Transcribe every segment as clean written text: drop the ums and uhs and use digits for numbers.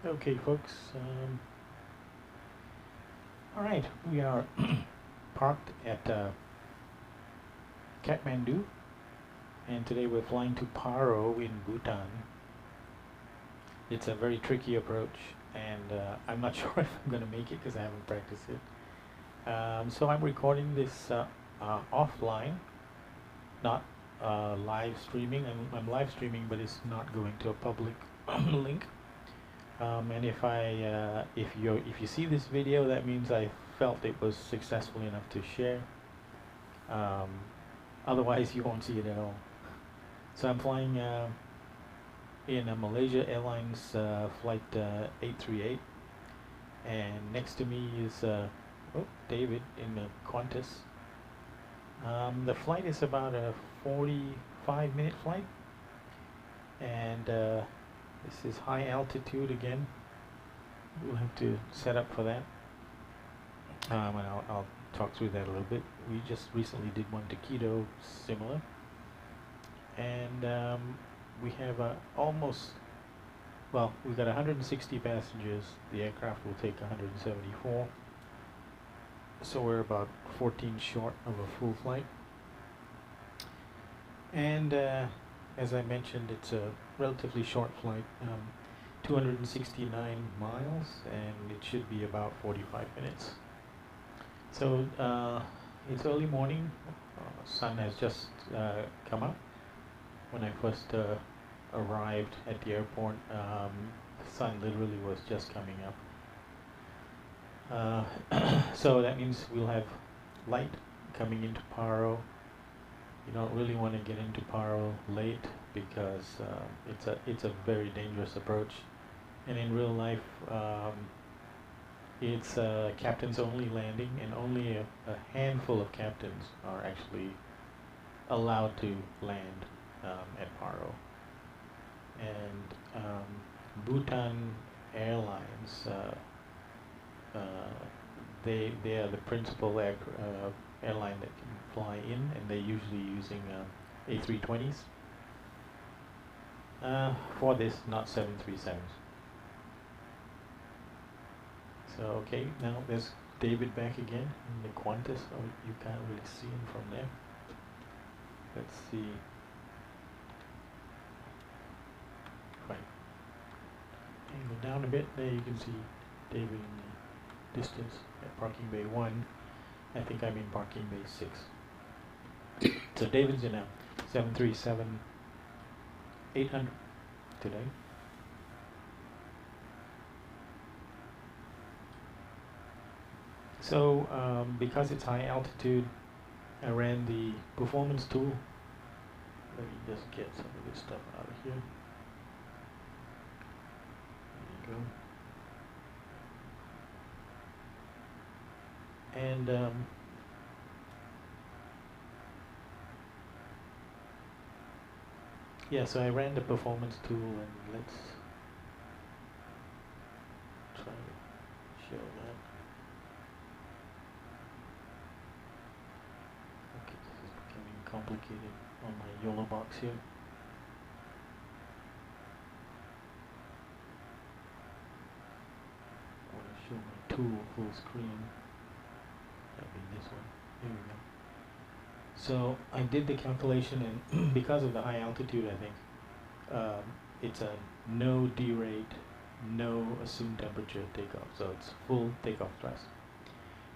Okay, folks. All right, we are parked at Kathmandu, and today we're flying to Paro in Bhutan. It's a very tricky approach, and I'm not sure if I'm going to make it because I haven't practiced it. So I'm recording this offline, not live streaming. I'm live streaming, but it's not going to a public link. And if you see this video, that means I felt it was successful enough to share. Otherwise, you won't see it at all. So I'm flying in a Malaysia Airlines flight 838, and next to me is David in the Qantas. The flight is about a 45-minute flight, and this is high altitude again. We'll have to set up for that, and I'll talk through that a little bit. We just recently did one to Quito similar, and we have we've got 160 passengers. The aircraft will take 174, so we're about 14 short of a full flight. And as I mentioned, it's a relatively short flight, 269 miles, and it should be about 45 minutes. So it's early morning. Sun has just come up. When I first arrived at the airport, the sun literally was just coming up. So that means we'll have light coming into Paro. You don't really want to get into Paro late because it's a very dangerous approach, and in real life it's a captain's only landing, and only a handful of captains are actually allowed to land at Paro. And Bhutan Airlines, they are the principal airline that can fly in, and they're usually using A320s for this, not 737s. So okay, now there's David back again in the Qantas. Oh, you can't really see him from there. Let's see. Fine. Angle down a bit. There you can see David in the distance at parking bay 1. I think I'm in parking bay 6. So David's in a 737-800 today. So because it's high altitude, I ran the performance tool. Let me just get some of this stuff out of here. There you go. And yeah, so I ran the performance tool, and let's try to show that. Okay, this is becoming complicated on my YOLO box here. I want to show my tool full screen. That'd be this one. Here we go. So I did the calculation, and because of the high altitude, I think it's a no derate, no assumed temperature takeoff. So it's full takeoff thrust,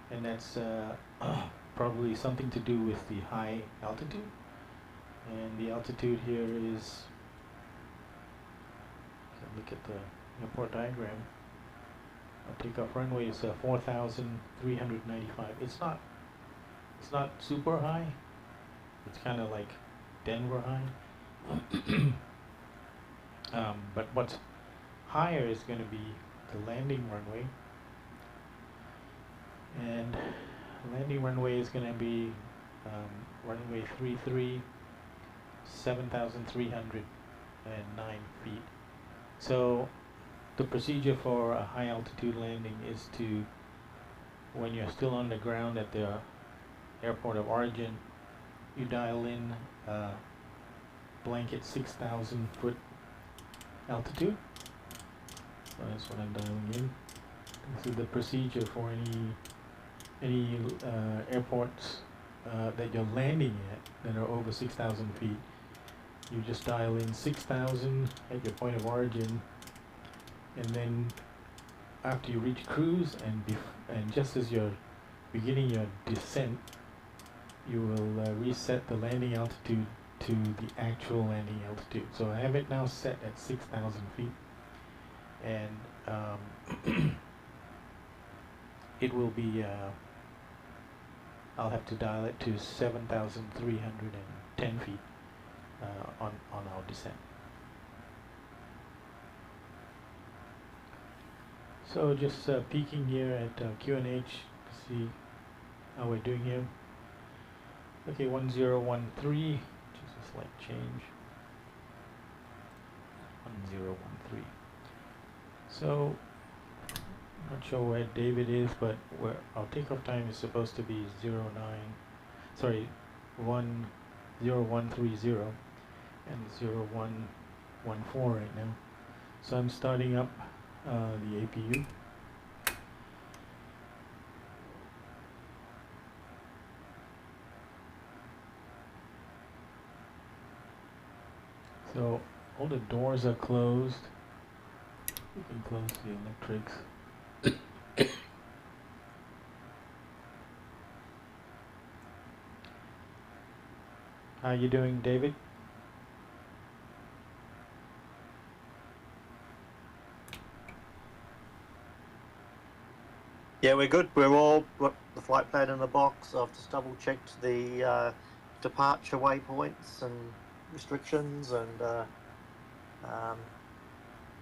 and that's probably something to do with the high altitude. And the altitude here is, look at the airport diagram. Our takeoff runway is 4,395. It's not super high. It's kind of like Denver high. But what's higher is going to be the landing runway. And landing runway is going to be runway 33, 7,309 feet. So the procedure for a high altitude landing is to, when you're still on the ground at the airport of origin, you dial in blanket 6,000 foot altitude, So that's what I'm dialing in. This is the procedure for any airports that you're landing at that are over 6,000 feet. You just dial in 6,000 at your point of origin, and then after you reach cruise and just as you're beginning your descent, you will reset the landing altitude to the actual landing altitude. So I have it now set at 6,000 feet, and it will be, I'll have to dial it to 7,310 feet on our descent. So just peeking here at QNH to see how we're doing here. Okay, 1013, just a slight change. 1013. So, not sure where David is, but where our takeoff time is supposed to be 1030 and 0114 right now. So I'm starting up the APU. So all the doors are closed. You can close the electrics. How you doing, David? Yeah, we're good. We're all got the flight plan in the box. I've just double checked the departure waypoints and restrictions, and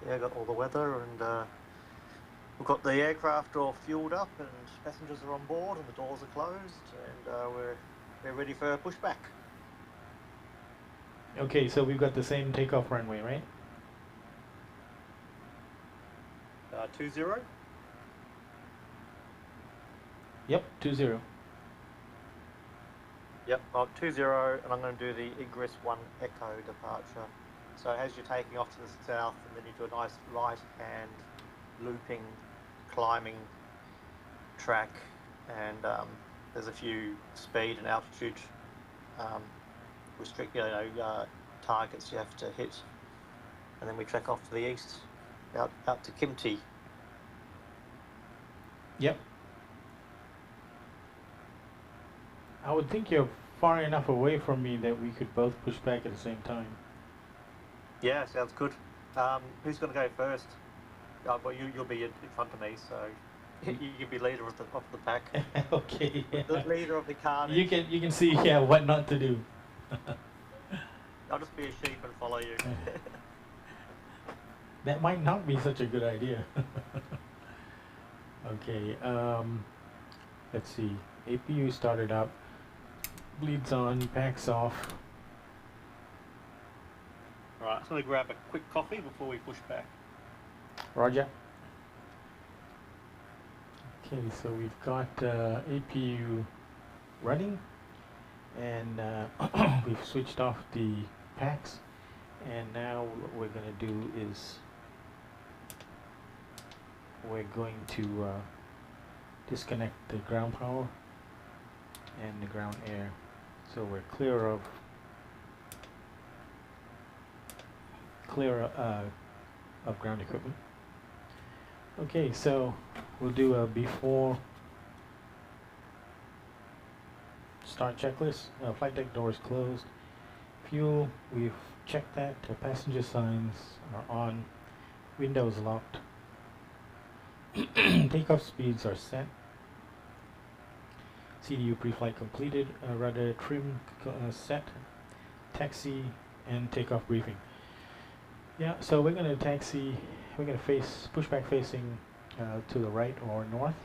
yeah, got all the weather, and we've got the aircraft all fueled up, and passengers are on board, and the doors are closed, and we're ready for a pushback. Okay, so we've got the same takeoff runway, right? 20. Yep, 20. Yep, 20, and I'm going to do the Igris 1 Echo departure. So as you're taking off to the south, and then you do a nice right-hand looping, climbing track, and there's a few speed and altitude targets you have to hit, and then we track off to the east, out to Kimti. Yep. I would think you're far enough away from me that we could both push back at the same time. Yeah, sounds good. Who's going to go first? Well, you'll be in front of me, so you can be leader of the pack. Okay. Yeah. The leader of the carnage. You can see what not to do. I'll just be a sheep and follow you. That might not be such a good idea. Okay. Let's see. APU started up. Bleeds on. Packs off. All right, so I'm going to grab a quick coffee before we push back. Roger. Okay, so we've got APU running, and we've switched off the packs, and now what we're going to do is we're going to disconnect the ground power and the ground air, so we're clear of ground equipment. Okay, so we'll do a before start checklist. Flight deck doors closed. Fuel, we've checked that. Passenger signs are on. Windows locked. Takeoff speeds are set. CDU pre-flight completed. Rudder trim set. Taxi and takeoff briefing. Yeah, so we're going to taxi. We're going to push back facing to the right or north,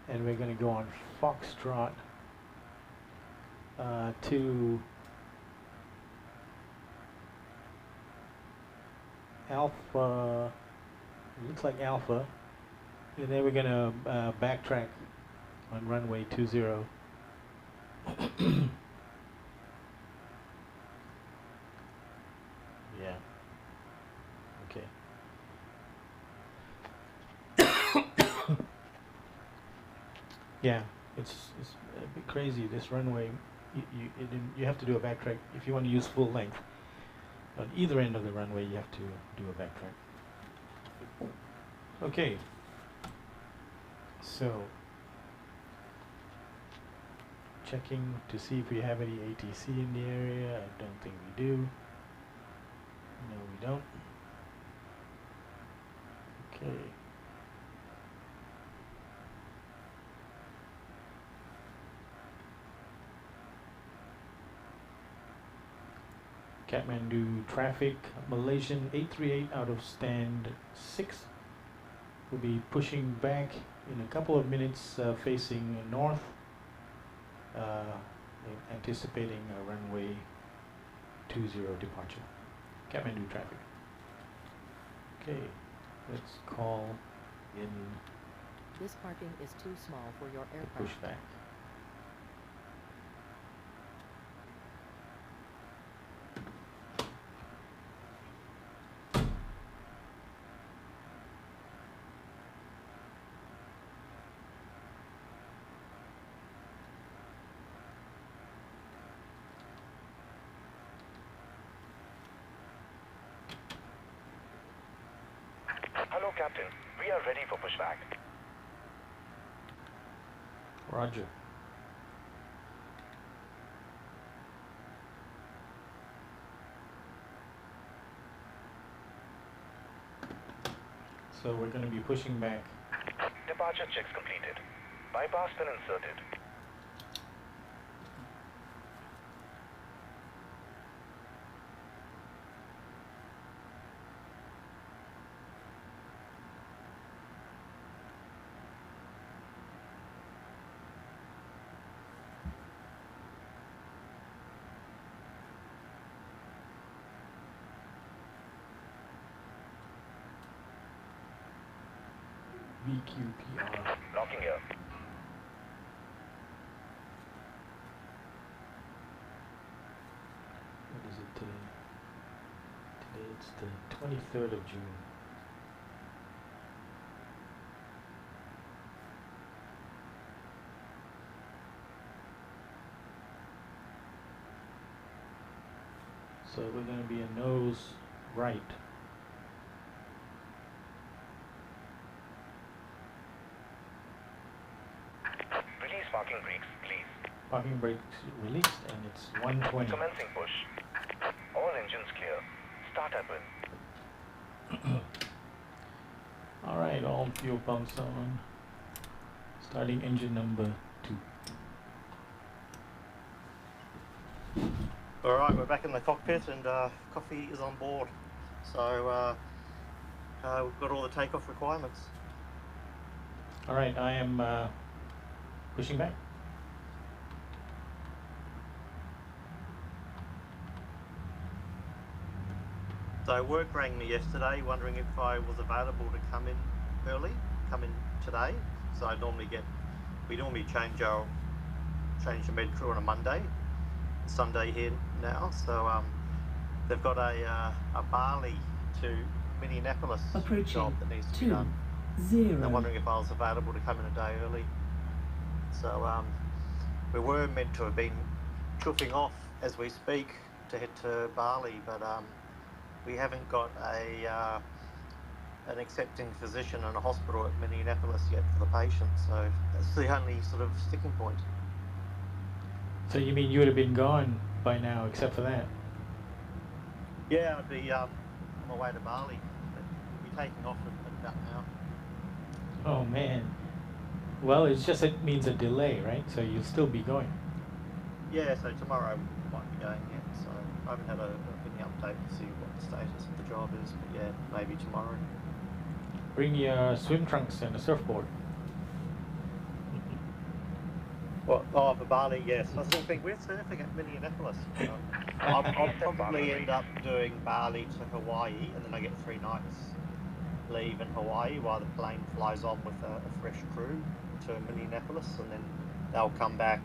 and we're going to go on Foxtrot to Alpha. Looks like Alpha, and then we're going to backtrack on runway 20. Yeah. Okay. Yeah, it's a bit crazy. This runway, you have to do a backtrack if you want to use full length. On either end of the runway, you have to do a backtrack. Okay. So, checking to see if we have any ATC in the area. I don't think we do. No, we don't. Okay. Kathmandu traffic, Malaysian 838 out of stand 6 will be pushing back in a couple of minutes facing north, anticipating a runway 20 departure. Kathmandu traffic. Okay, let's call in. This parking is too small for your aircraft. Push back. Hello, Captain. We are ready for pushback. Roger. So we're going to be pushing back. Departure checks completed. Bypass pin inserted. VQPR. Locking here. What is it today? Today it's the 23rd of June. So we're going to be a nose right. Release parking brakes, please. Parking brakes released and it's 120. Commencing push. All engines clear. Start happen. Alright, all fuel pumps on. Starting engine number 2. Alright, we're back in the cockpit and coffee is on board. So we've got all the takeoff requirements. Alright, I am pushing back. So work rang me yesterday wondering if I was available to come in early, come in today. So we normally change the med crew on a Monday, Sunday here now. So they've got a Bali to Minneapolis job that needs to be done. They're wondering if I was available to come in a day early. So we were meant to have been chuffing off as we speak to head to Bali, but we haven't got an accepting physician in a hospital at Minneapolis yet for the patient, so that's the only sort of sticking point. So you mean you would have been gone by now, except for that? Yeah, I'd be on my way to Bali, but we'll be taking off at about now. Oh man. Well, it means a delay, right? So you'll still be going. Yeah, so tomorrow we might be going yet, so I haven't had any update to see what the status of the job is, but yeah, maybe tomorrow. Bring your swim trunks and a surfboard. Well, for Bali, yes. I still think we're surfing at Minneapolis. I'll probably end up doing Bali to Hawaii, and then I get 3 nights leave in Hawaii while the plane flies on with a fresh crew to Minneapolis, and then they'll come back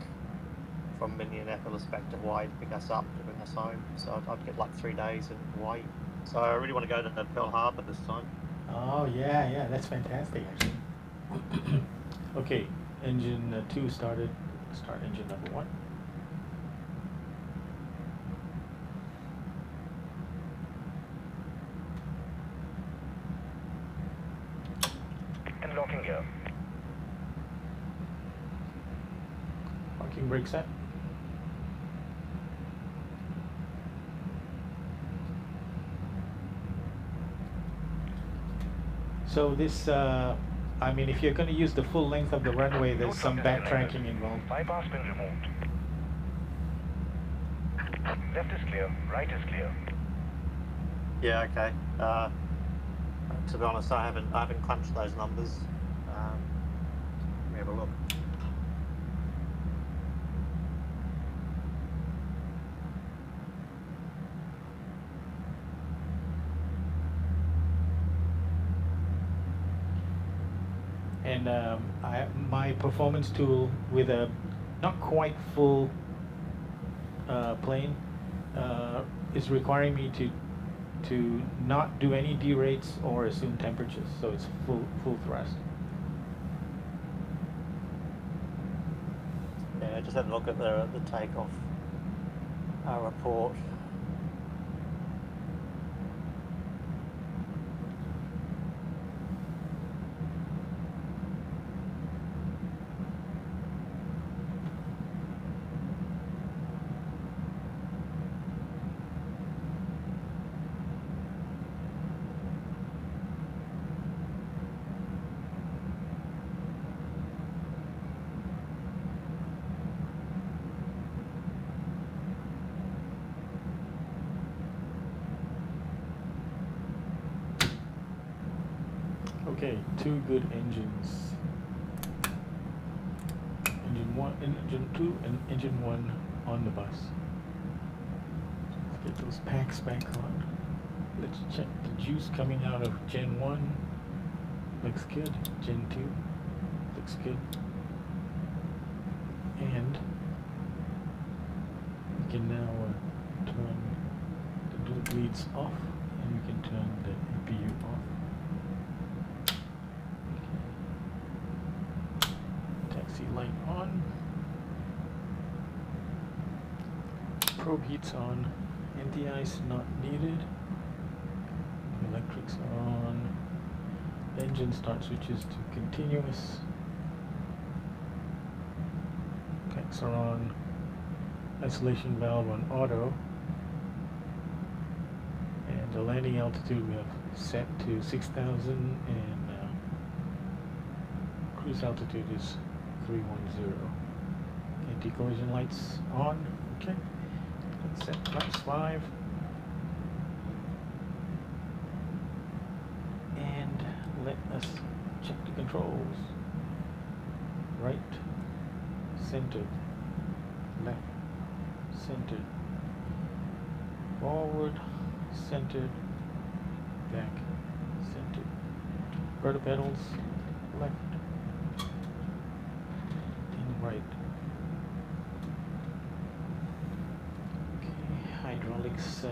from Minneapolis back to Hawaii to pick us up, to bring us home. So I'd get like 3 days in Hawaii. So I really want to go to Pearl Harbor this time. Oh yeah, that's fantastic actually. Okay, engine 2 started. Start engine number 1. And locking gear. Parking brake set. So this, I mean, if you're going to use the full length of the runway, there's some backtracking involved. Bypass been removed. Left is clear, right is clear. Yeah, okay. To be honest, I haven't crunched those numbers. Let me have a look. And my performance tool with a not quite full plane is requiring me to not do any derates or assume temperatures, so it's full thrust. Yeah, just have a look at the takeoff report. Okay, 2 good engines. Engine 1, engine 2, and engine 1 on the bus. Let's get those packs back on. Let's check the juice coming out of Gen 1. Looks good. Gen 2 looks good. And we can now turn the dual bleeds off, and we can turn the APU off. Taxi light on. Probe heats on. Anti-ice not needed. Electrics are on. Engine start switches to continuous. Packs are on. Isolation valve on auto. And the landing altitude we have set to 6,000, and cruise altitude is 310. Anti-collision lights on. Okay. Let's set flaps 5. And let us check the controls. Right, centered, left, centered, forward, centered, back, centered. Rudder pedals, left and right. Okay, hydraulics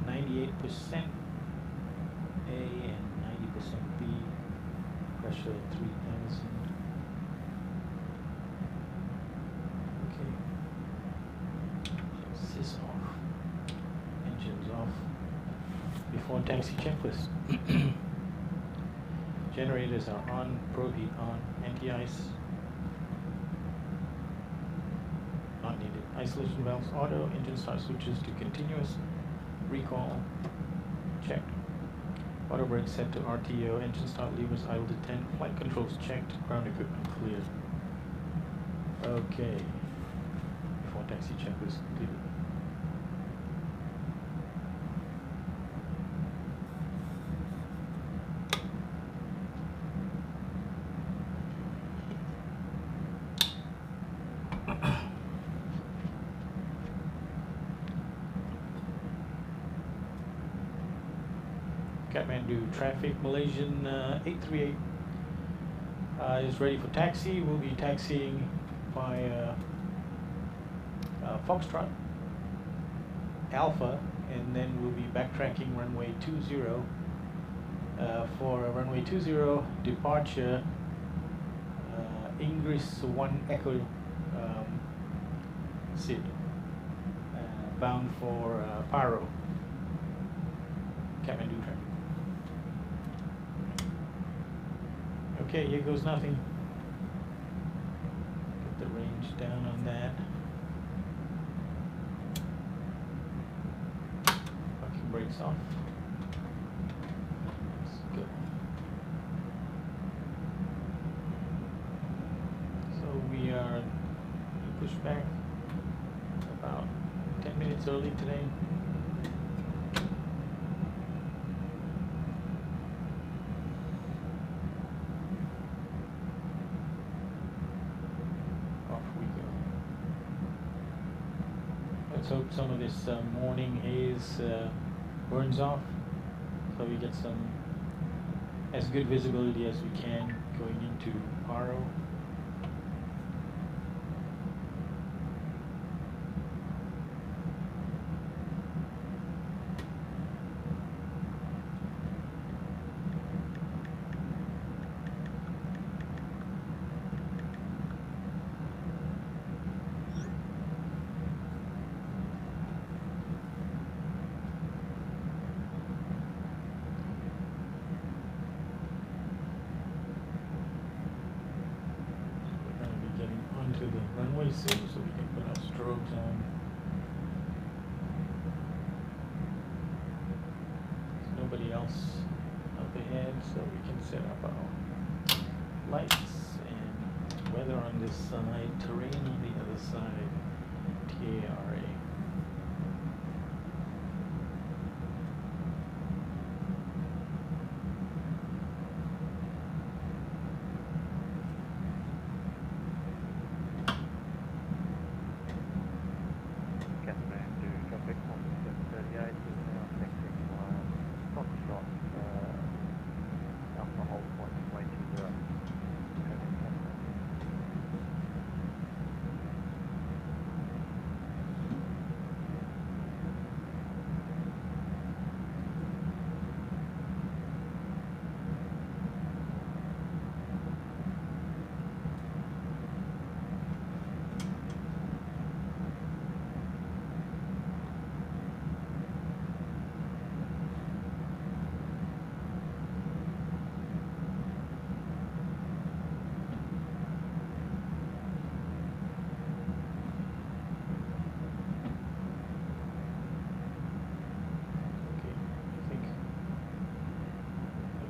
98% A and 90% B. Pressure 3000. Okay. Sys off. Engines off. Before taxi checklist. Generators are on. Probe heat on. Anti-ice not needed. Isolation valves auto. Engine start switches to continuous. Recall checked. Auto brake set to RTO. Engine start levers idle to 10. Flight controls checked. Ground equipment cleared. Okay. Before taxi checklist completed. Kathmandu traffic, Malaysian 838 is ready for taxi. We'll be taxiing by Foxtrot Alpha, and then we'll be backtracking runway 20 for runway 20 departure Ingress 1 Echo SID bound for Paro, Kathmandu traffic. Okay, here goes nothing. Get the range down on that. Fucking brakes off. Let's go. So we are pushed back about 10 minutes early today. Off we go. Let's hope some of this morning haze burns off, so we get some as good visibility as we can going into Paro. To the runway soon, so we can put our strobes on. There's nobody else up ahead, so we can set up our lights and weather on this side, terrain on the other side, TARA. Kathmandu traffic on 738 is now connecting Foxtrot Alpha hold point 20.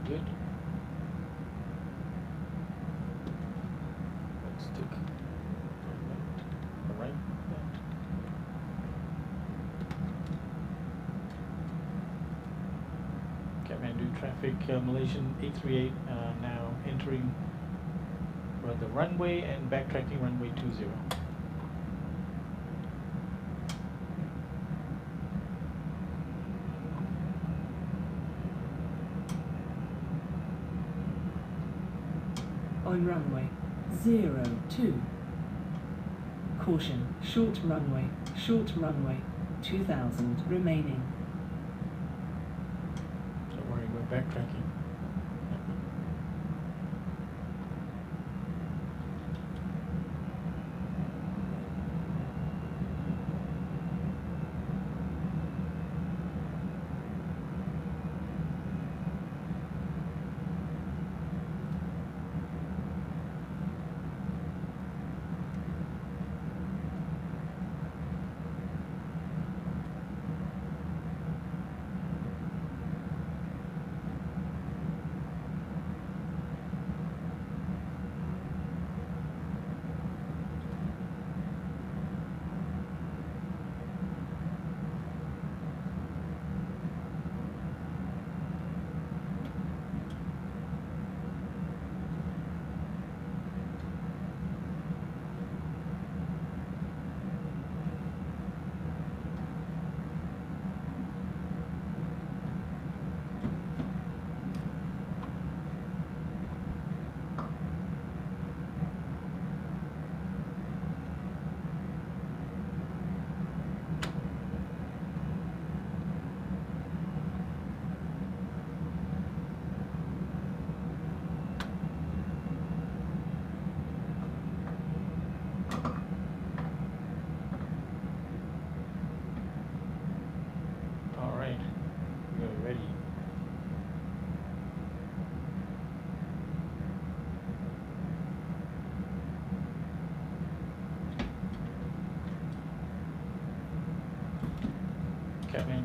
Good. Let's take the right. Kathmandu traffic, Malaysian 838 now entering the runway and backtracking runway 20. On runway 02. Caution, short runway 2000 remaining. Don't worry, we're backtracking.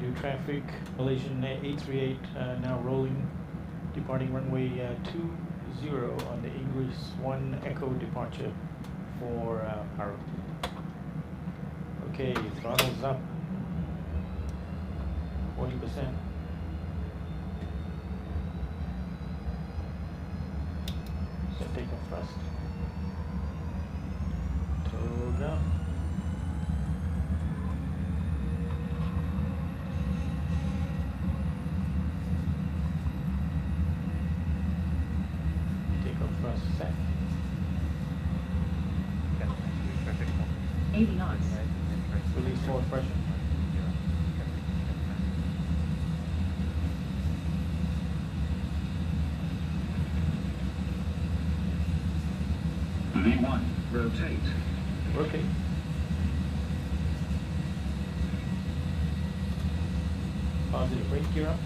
Kathmandu traffic, Malaysian 838 now rolling, departing runway 20 on the English 1 Echo departure for Paro. Okay, throttles up 40%. So takeoff thrust. Toe down. Takeoff thrust set. Traffic 80 knots. Release forward pressure. V1, rotate. Rotate. Positive brake gear up.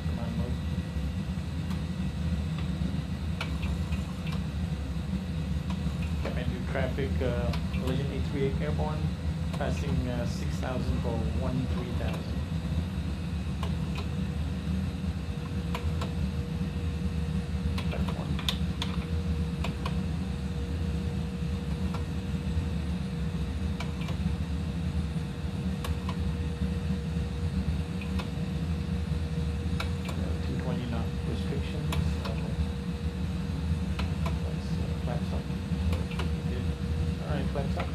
Command mode. Kathmandu traffic, Malaysian 838 airborne, passing 6,000 for 13,000. That's one. Uh, 220 knot restrictions. Let's flaps up. Good. All right, flaps up.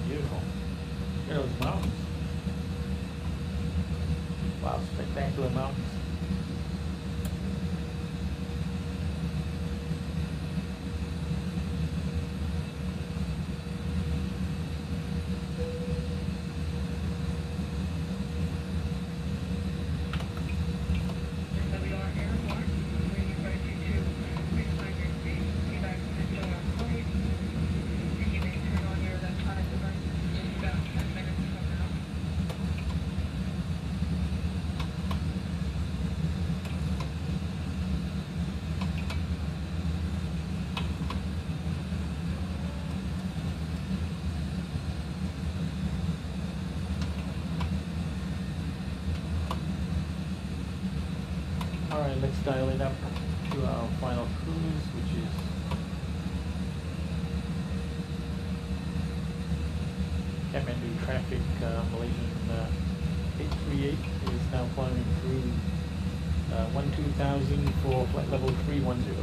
Beautiful. Look at those mountains. Wow, spectacular mountains. All right, let's dial it up to our final cruise, which is Kathmandu traffic. Malaysian 838 is now flying through 12,000 for flight level 310.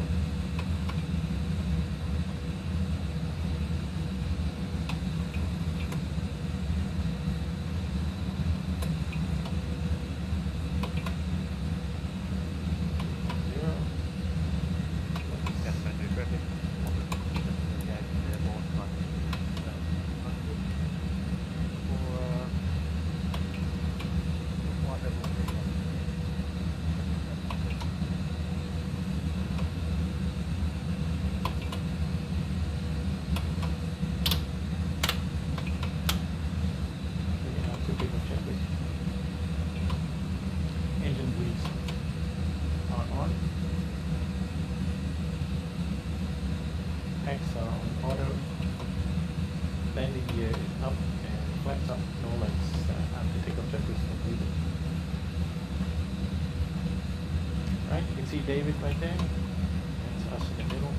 Engine bleeds are on. Packs are on auto. Landing gear is up and flaps up, no lights after takeoff checklist is completed. Right, you can see David right there. That's us in the middle.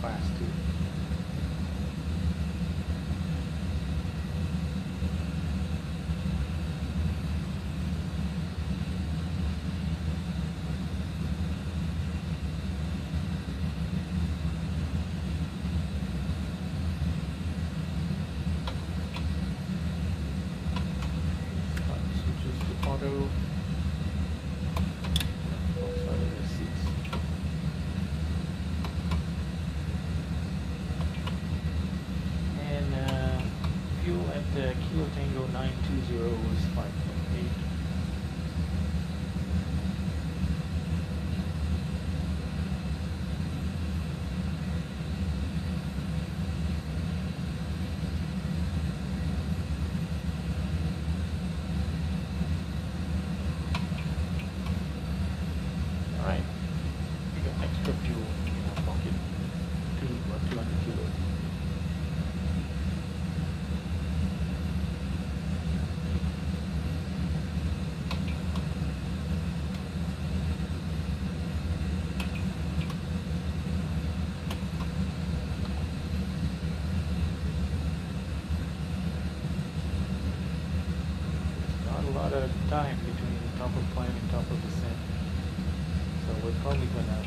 fast too. Switches to auto. Outside of the seats. And fuel at Kilo Tango 920 is 5.8. Alright, we got extra fuel in our pocket, 200 kilos. Not a lot of time between top of climb and top of descent. So we're probably gonna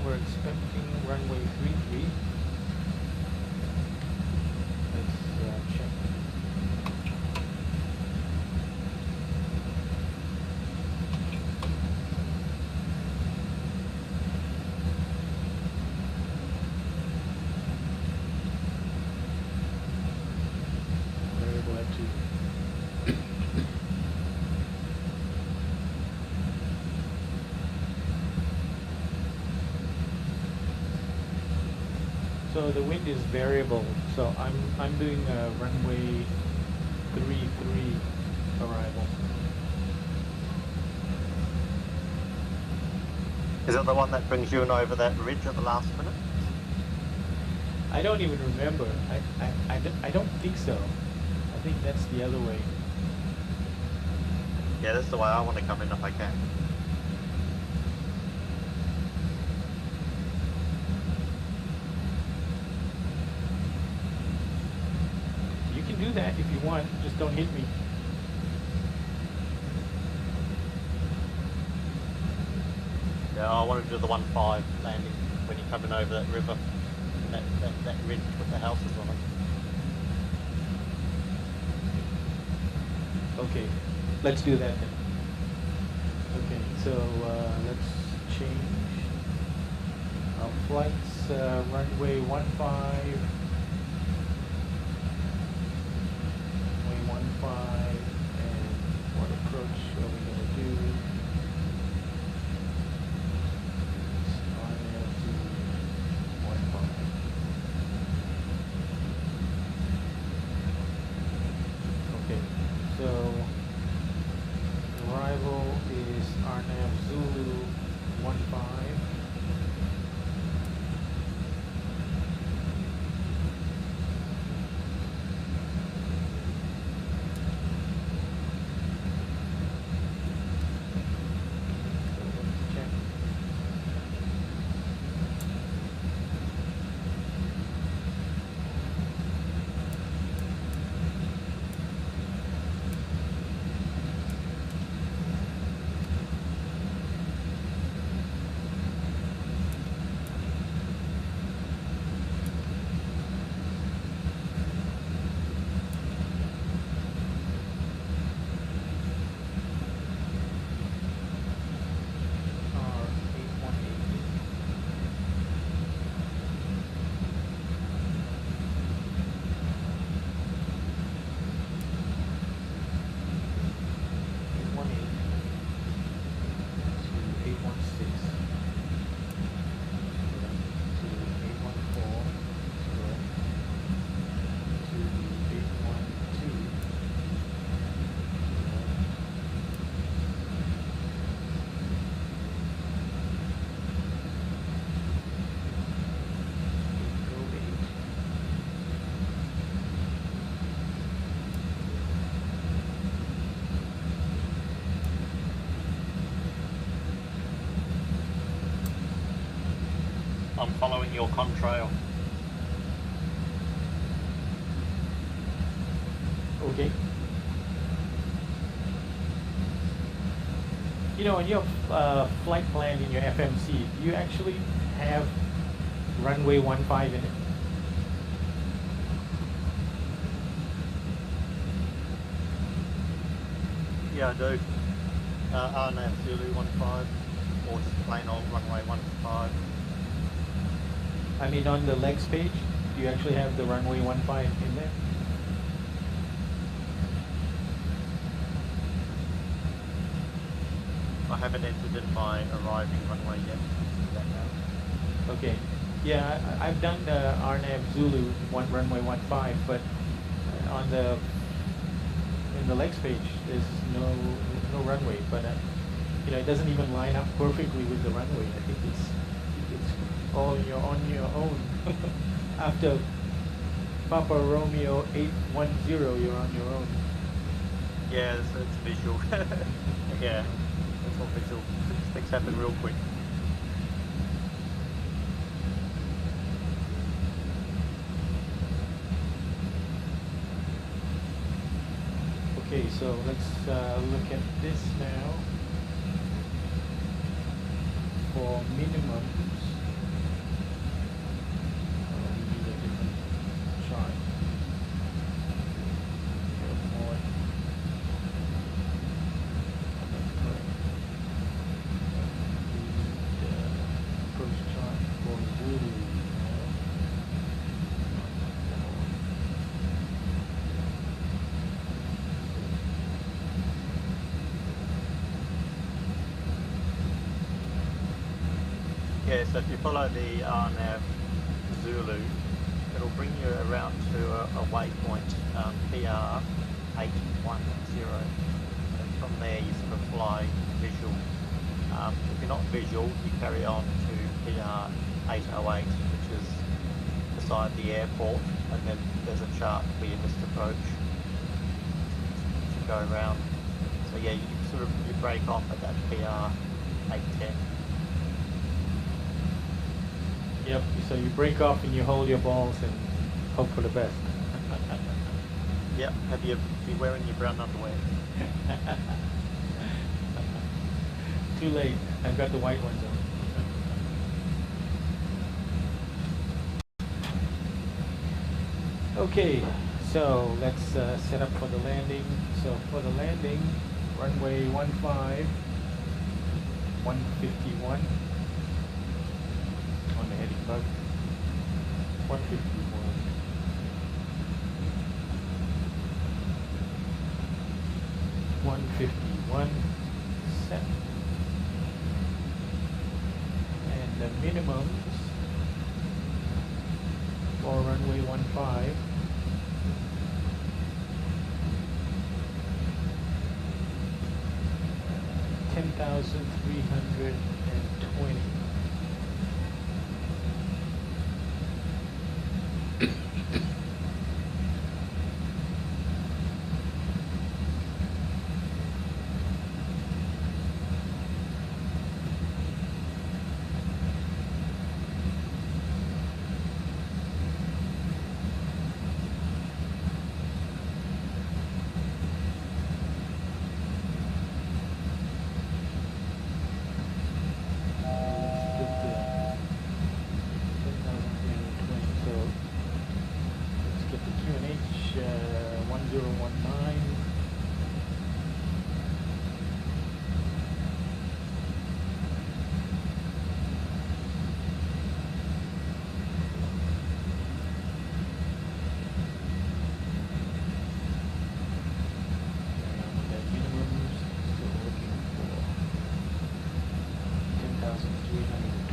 we're expecting runway 33. Let's check. Variable at 2. So the wind is variable. So I'm doing a runway 33 arrival. Is that the one that brings you in over that ridge at the last minute? I don't even remember. I don't think so. I think that's the other way. Yeah, that's the way I want to come in if I can. You can do that if you want. Just don't hit me. Yeah, I want to do the 1-5 landing when you're coming over that river, and that ridge with the houses on it. Okay, let's do that then. Okay, so let's change our flights. Runway 15. Runway 15, and what approach are we going to do? Okay, so arrival is RNAV Zulu 15. So let's check. I'm following your contrail. Okay. You know, in your flight plan in your FMC, do you actually have runway 15 in it? Yeah, I do. RNAV Zulu 15, or just plain old runway 15. I mean, on the legs page, do you actually have the runway 15 in there? I haven't entered in my arriving runway yet. Do that now. Okay. Yeah, I've done the RNAV Zulu runway 15, but on in the legs page, there's no runway. But you know, it doesn't even line up perfectly with the runway. I think it's all on your own. After Papa Romeo 810, you're on your own. Yeah, it's visual. Yeah, it's all visual. Things happen real quick. Okay, so let's look at this now. For minimums, we need a different chart. Airport. That's correct. The first chart for Zulu. Yeah, so if you follow the RNAV Zulu, it'll bring you around to a waypoint, PR 810. And from there you sort of fly visual. If you're not visual, you carry on to PR 808, which is beside the airport, and then there's a chart for your missed approach to go around. So yeah, you break off at that PR 810. Yep, so you break off and you hold your balls and hope for the best. Yep, have you be wearing your brown underwear? Too late, I've got the white ones on. Okay, so let's set up for the landing. So for the landing, runway 15, 151. On the heading bug, 151. Set. And the minimums for runway 15. 10,320.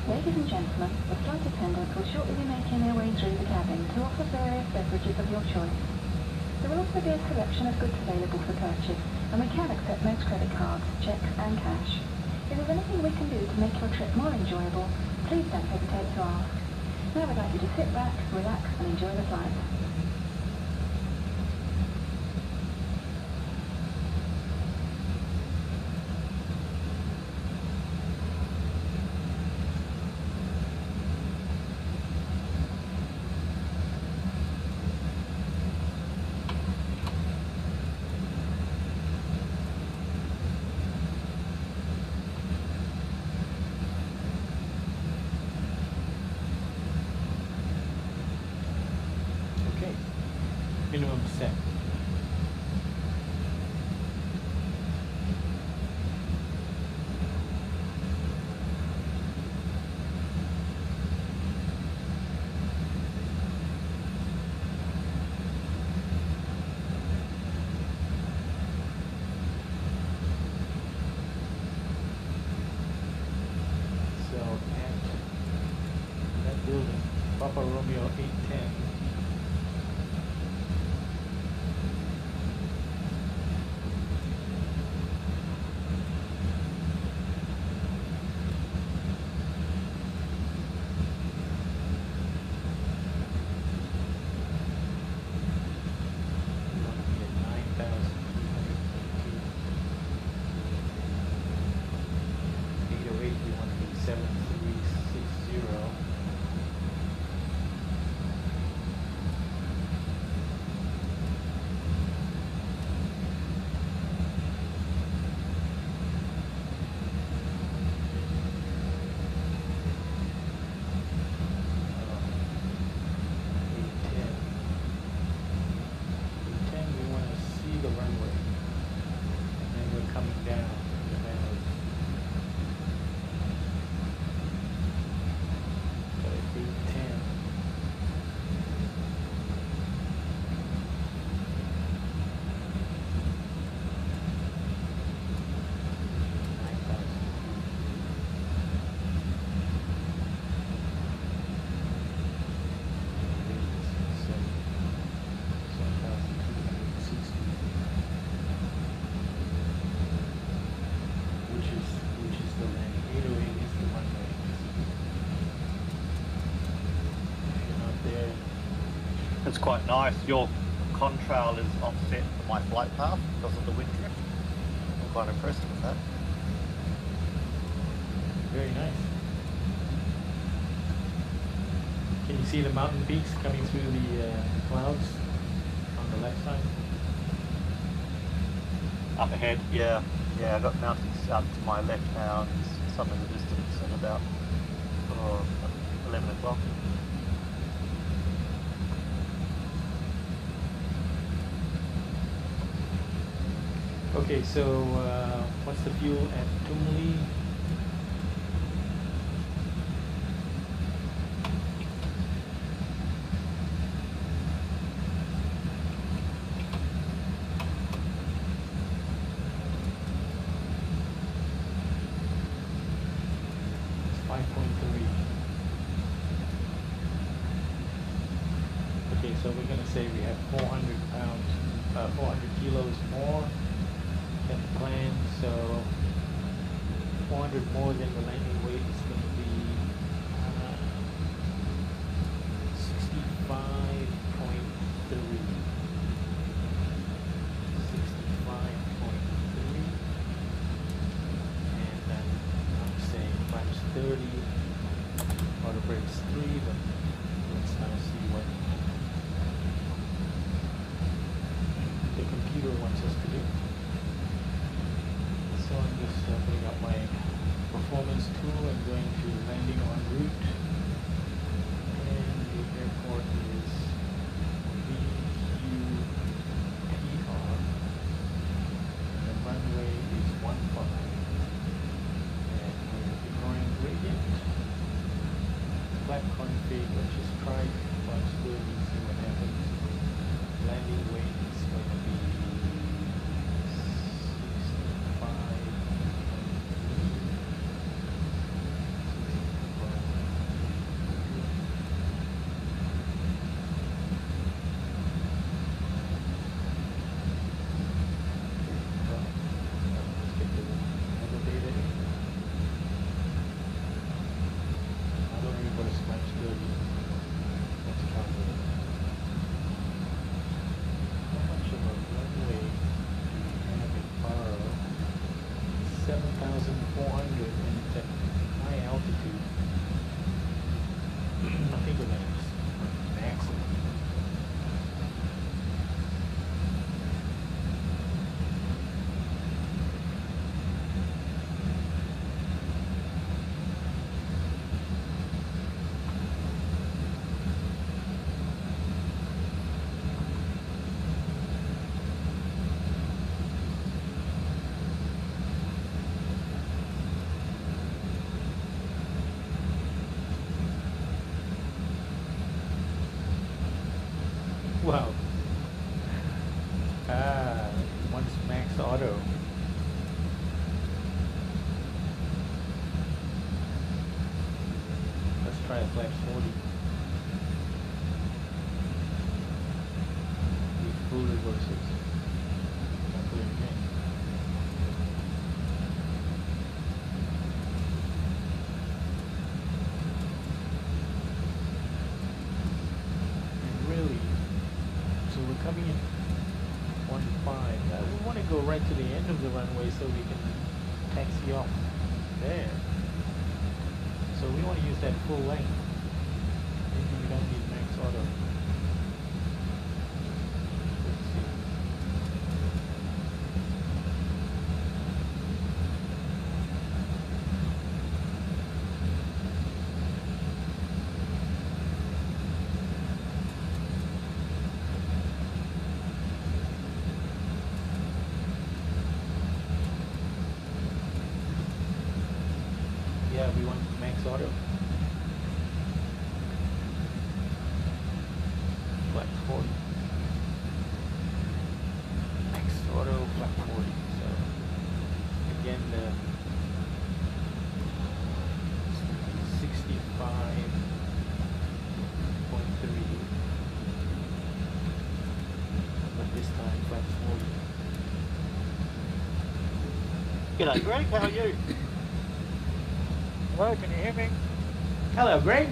Ladies and gentlemen, the flight attendants will shortly be making their way through the cabin to offer various beverages of your choice. There will also be a selection of goods available for purchase, and we can accept most credit cards, checks and cash. If there's anything we can do to make your trip more enjoyable, please don't hesitate to ask. Now we'd like you to sit back, relax and enjoy the flight. Alpha Romeo 810. It's quite nice. Your contrail is offset from my flight path because of the wind drift. I'm quite impressed with that. Very nice. Can you see the mountain peaks coming through the clouds on the left side? Up ahead, yeah. Yeah, I've got mountains up to my left now and some in the distance and about 11 o'clock. Okay, so what's the fuel at Tumli? It's 5.3. Okay, so we're going to say we have 400 pounds, 400 kilos more than the plan, so 400 more than the landing weight is going to be 65.3. 65.3. And then I'm saying times 30 auto brakes 3, but let's now see what the computer wants us to do. So I'm just putting up my performance tool and going to landing en route. And the airport is VQPR. And the runway is 15. And we're ignoring gradient. Flat config, let's just try once good and see what happens. Landing weight is going to be 7,400 and it's at high altitude. I think we're gonna max it. Wow. Once max auto. Let's try a flash 40. end of the runway so we can taxi off there. So we want to use that full length. Maybe we don't need max auto. Let's see. Yeah, we want max auto. Flat 40. Max auto, flat 40. So again, the 65.3. But this time, flat 40. G'day Greg, how are you? Hello, can you hear me? Hello, Greg.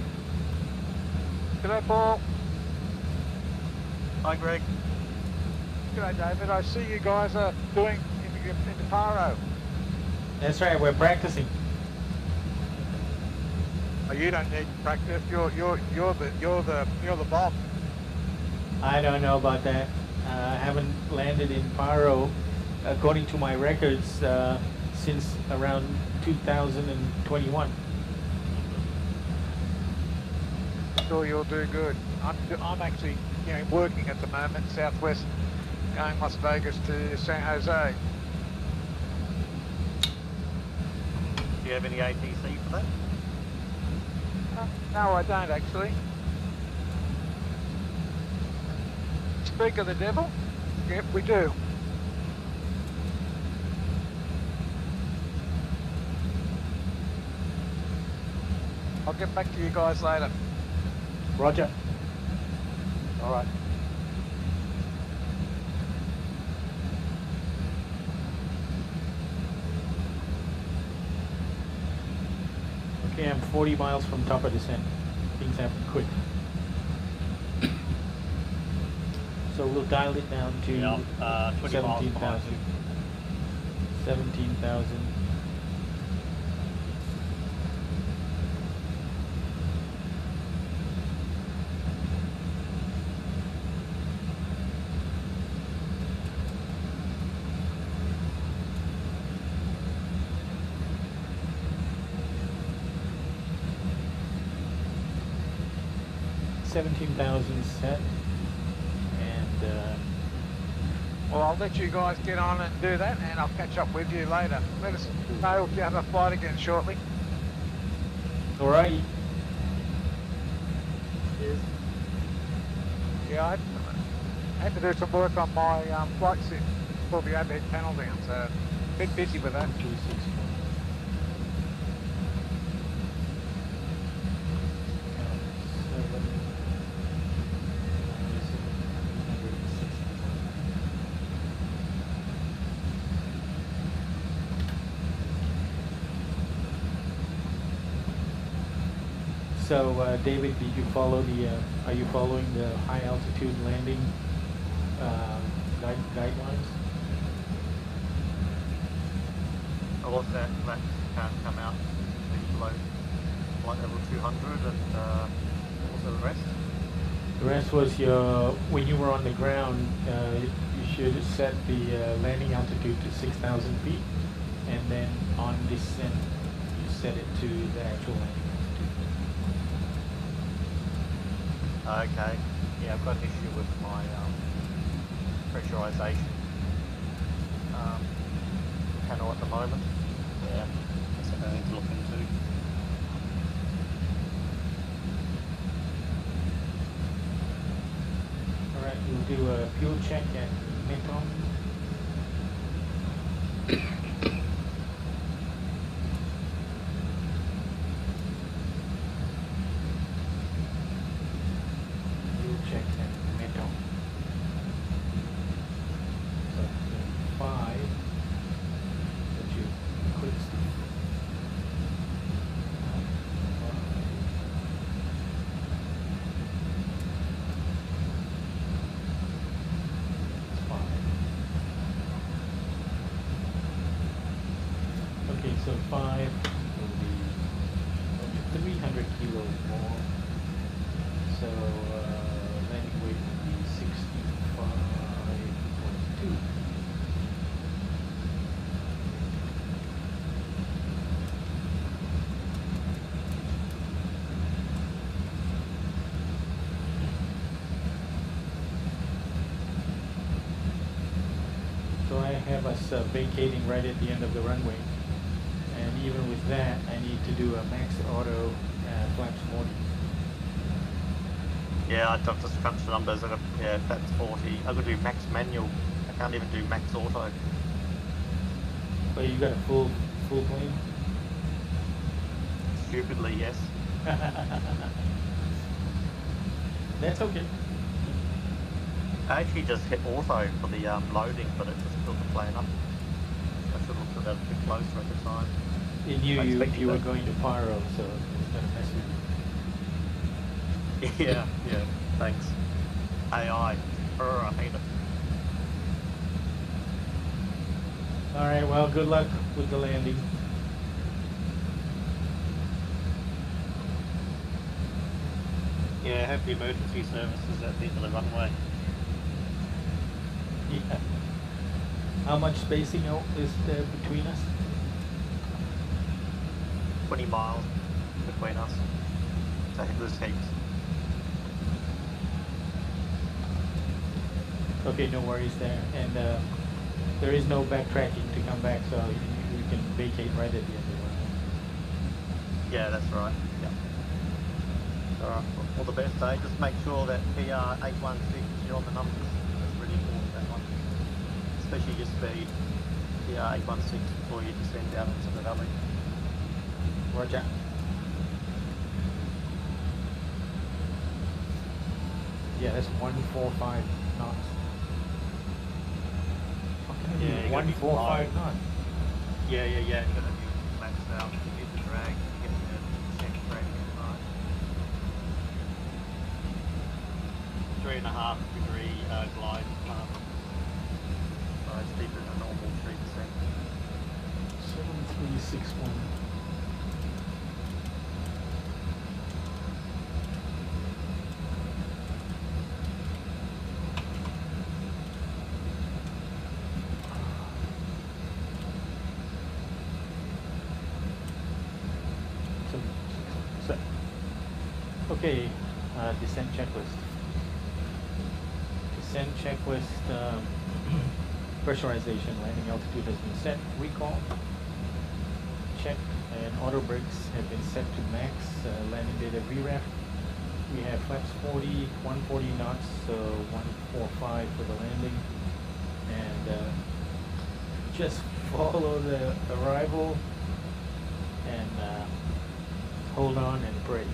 G'day, Paul. Hi Greg. G'day, David. I see you guys are doing into Paro. That's right. We're practicing. Oh, you don't need practice. You're the bomb. I don't know about that. I haven't landed in Paro, according to my records, since around 2021. Sure, you'll do good. I'm actually working at the moment, Southwest, going Las Vegas to San Jose. Do you have any ATC for that? No, I don't actually. Speak of the devil? Yep, we do. I'll get back to you guys later. Roger. All right. Okay, I'm 40 miles from top of descent. Things happen quick. So we'll dial it down to 20 miles 17,000. 17,000. Set, and Well, I'll let you guys get on and do that, and I'll catch up with you later. Let us know if you have a flight again shortly. alrighty. Yes. Yeah, I had to do some work on my flight sim for the overhead panel down, so a bit busy with that. 261. So, David, did you follow the? Are you following the high altitude landing guidelines? I was that can't come out below flight level 200 and also the rest. The rest was your when you were on the ground. You should set the landing altitude to 6,000 feet, and then on descent you set it to the actual landing altitude. Okay. Yeah, I've got an issue with my pressurization panel at the moment. Yeah, that's something I need to look into. All right, we'll do a fuel check at Mekong. Fuel check at Mekong. So 5. That you click stuff. 5. Okay, so 5 will be 300 kilos more. So landing weight will be 65.2. So I have us vacating right at the end of the runway. And even with that, I need to do a max auto flaps 40. Yeah, I've just crunched the numbers. Yeah, if that's 40. I've got to do max manual. I can't even do max auto. But you got a full plane? Stupidly, yes. That's okay. I actually just hit auto for the loading, but it just built the plane up. I should have looked at that a bit closer at the time. It knew I expected you were that. going to Paro, so it's gonna mess with you. Yeah, yeah, thanks. AI. I hate it. All right, well, good luck with the landing. Yeah, have the emergency services at the end of the runway. Yeah. How much spacing is there between us? 20 miles between us. So there's heaps. Okay, no worries there. And there is no backtracking to come back, so you can vacate right at the end of the runway. Yeah, that's right. Yeah. Alright, all the best, eh? Just make sure that PR 816 you're on the numbers. That's really important, that one. Especially your speed. PR 816 before you descend down into the valley. Roger. Yeah, that's 145 knots. Yeah, you gotta be 145 slow. knots. Yeah, you gotta be maxed out. You get the drag, you get the descent drag in right. 3.5 degree glide path. So it's deeper than a normal 3%. 7361. So, okay, descent checklist. Descent checklist, pressurization, landing altitude has been set, recall, check, and auto brakes have been set to max, landing data VREF. We have flaps 40, 140 knots, so 145 for the landing, and just follow the arrival and hold on and pray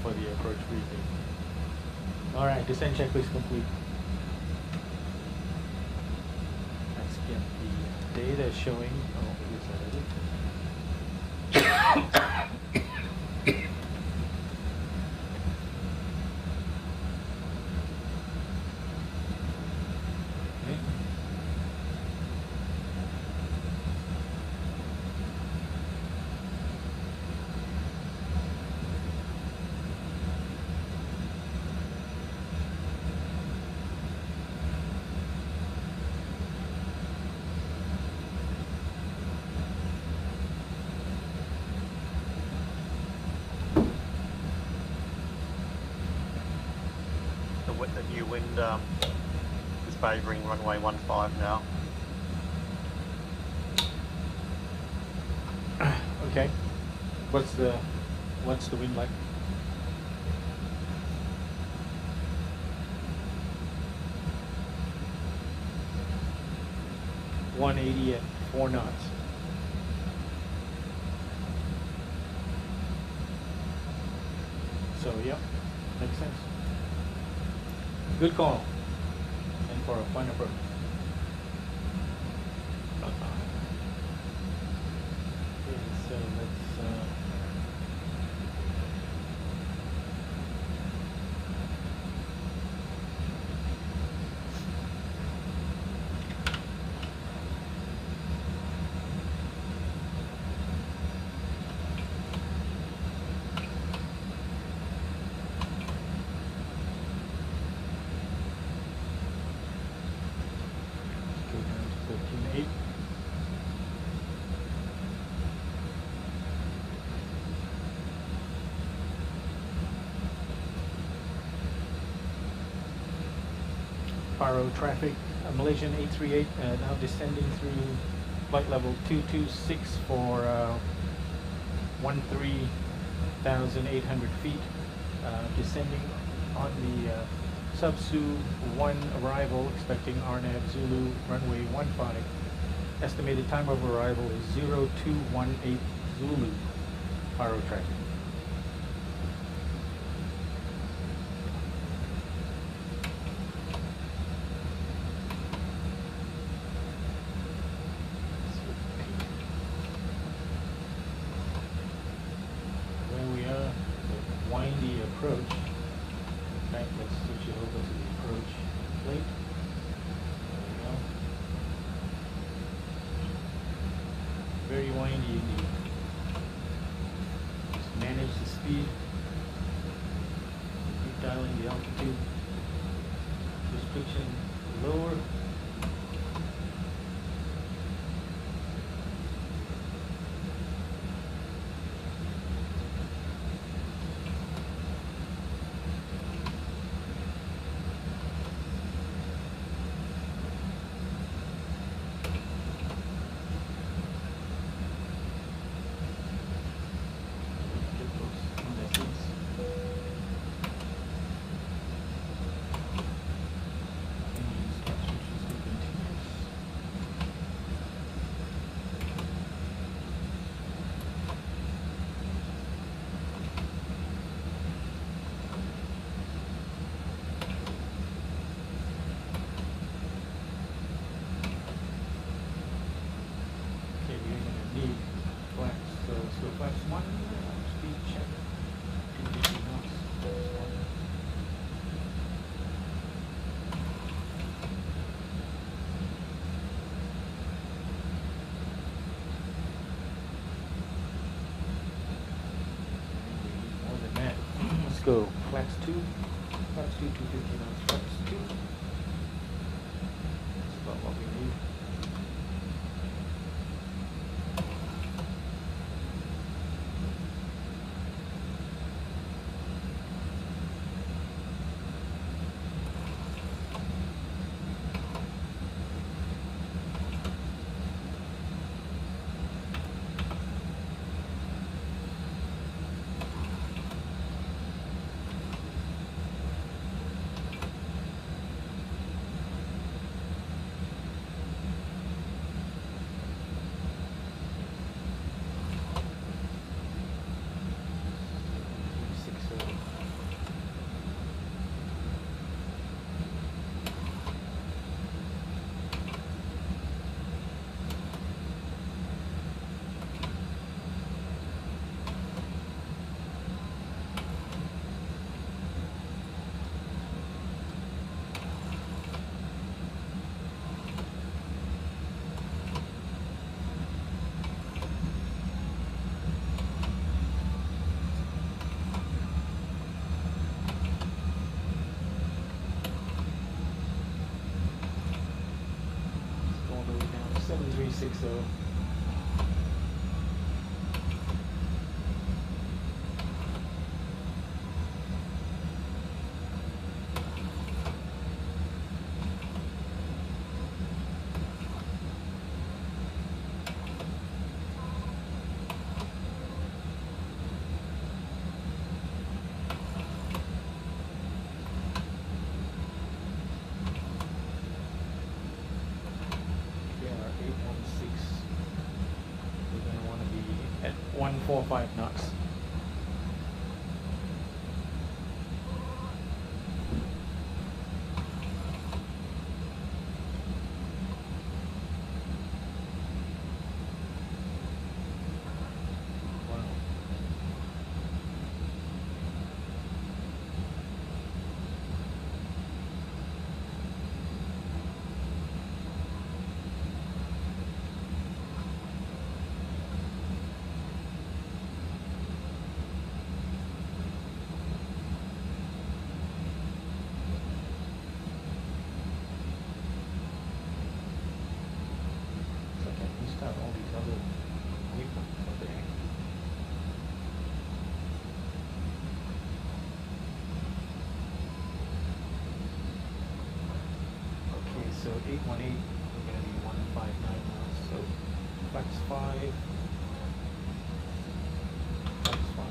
for the approach briefing. All right, descent checklist complete. Let's get the data showing. Oh, it is already. Okay. The new wind is favouring runway 15 now. Okay. What's the wind like? .180 at 4 knots. So yep, makes sense. Good call. And for a fun approach. Okay, so let's Paro traffic. Malaysian 838 now descending through flight level 226 for 13,800 feet. Descending on the Subsu 1 arrival, expecting RNAV Zulu runway 15. Estimated time of arrival is 0218 Zulu. Paro traffic. Windy approach. In fact, let's switch it over to the approach plate. There we go. Very windy indeed. Just manage the speed. Keep dialing the altitude. Restriction lower. Go. Flaps 2. Flaps 2, 250 knots. Flaps 2. That's about what we need. All the way down to 7360. We're going to want to be at 145 knots. All these other waypoints are there. 818, we're going to be 159 knots. So flex 5, flex 5.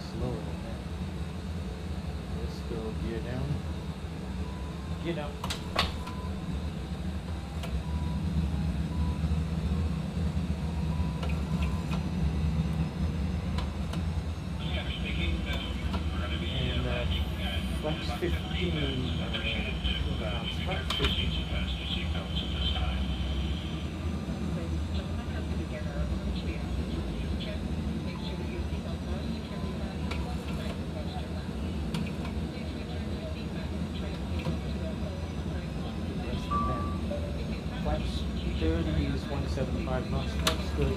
Slower than that. Let's go gear down. Gear down. Flex 15, flex 15. Less than that. Flex 30 is 175 knots, flex 30.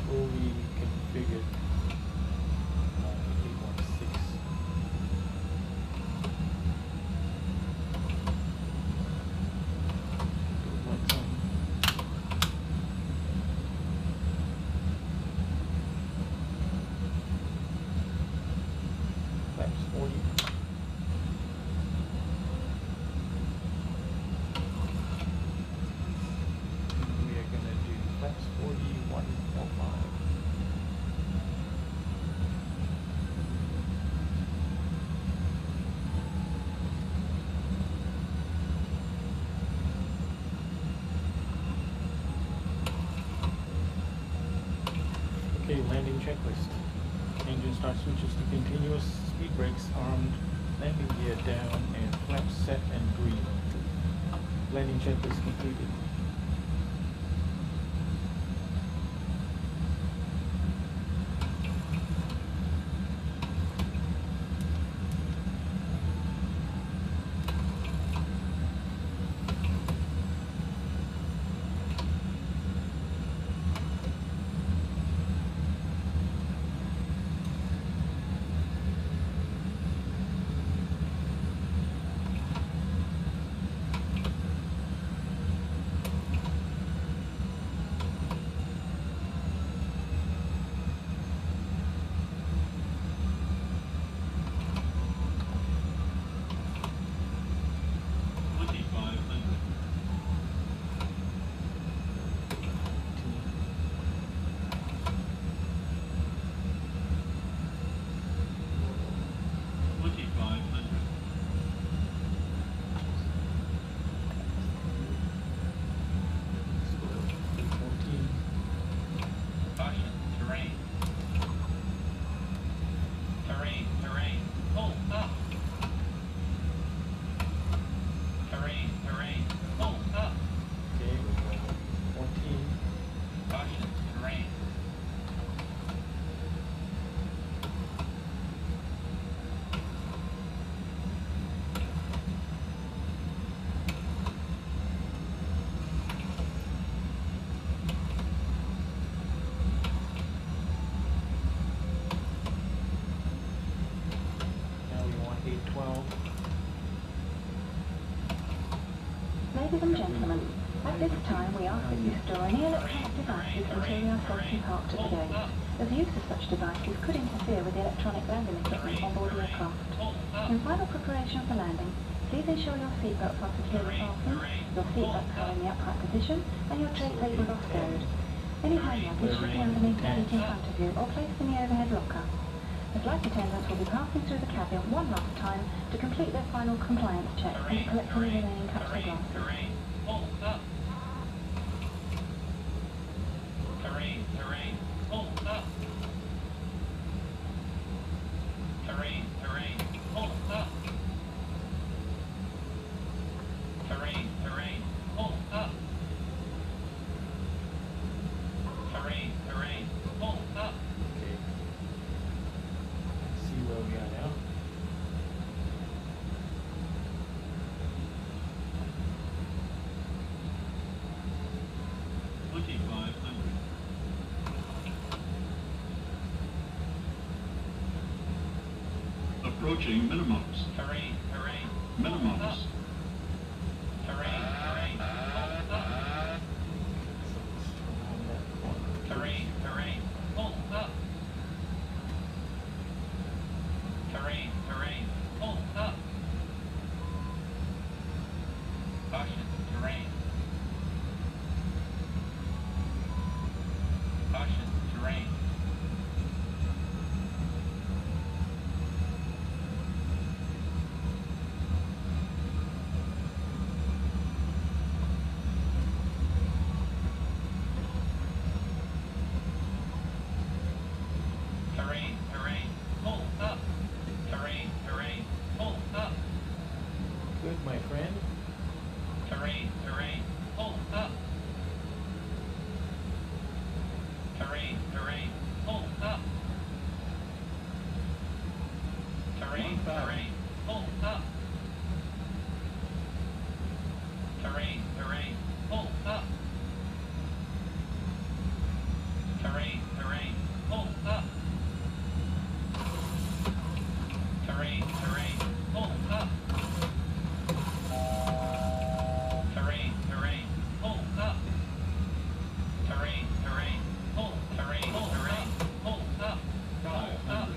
Fully configured 816. Lights on. Flaps 40. We are going to do flaps 40, 145. Okay, landing checklist. Engine start switches to continuous, speed brakes armed, landing gear down, and flaps set and green. Landing checklist completed. Ladies and gentlemen, at this time we ask that you store any electronic devices until we are safely parked at the gate, as use of such devices could interfere with the electronic landing equipment on board the aircraft. In final preparation for landing, please ensure your seatbelts are securely fastened, your seatbelts are in the upright position, and your tray tables are stowed. Any hand luggage should be underneath the seat in front of you or placed in the overhead locker. The flight attendants will be passing through the cabin one last time to complete their final compliance check and to collect any remaining cups or glasses. approaching minimums. Terrain, terrain. Minimums. Terrain, terrain. Terrain, terrain. Pull up. Terrain, terrain. Pull up. Caution, terrain. Caution, terrain. Terrain, terrain. Pull up. Terrain, terrain. Pull up. Good, my friend. Terrain, terrain. Pull up. Terrain, terrain. Pull up. Terrain, terrain. Pull up. Terrain, terrain. Pull up. Terrain, terrain. Pull up. Terrain, terrain. Pull up. Terrain, terrain. Pull up. Terrain, terrain. Pull. Terrain, terrain. Pull up. Pull up.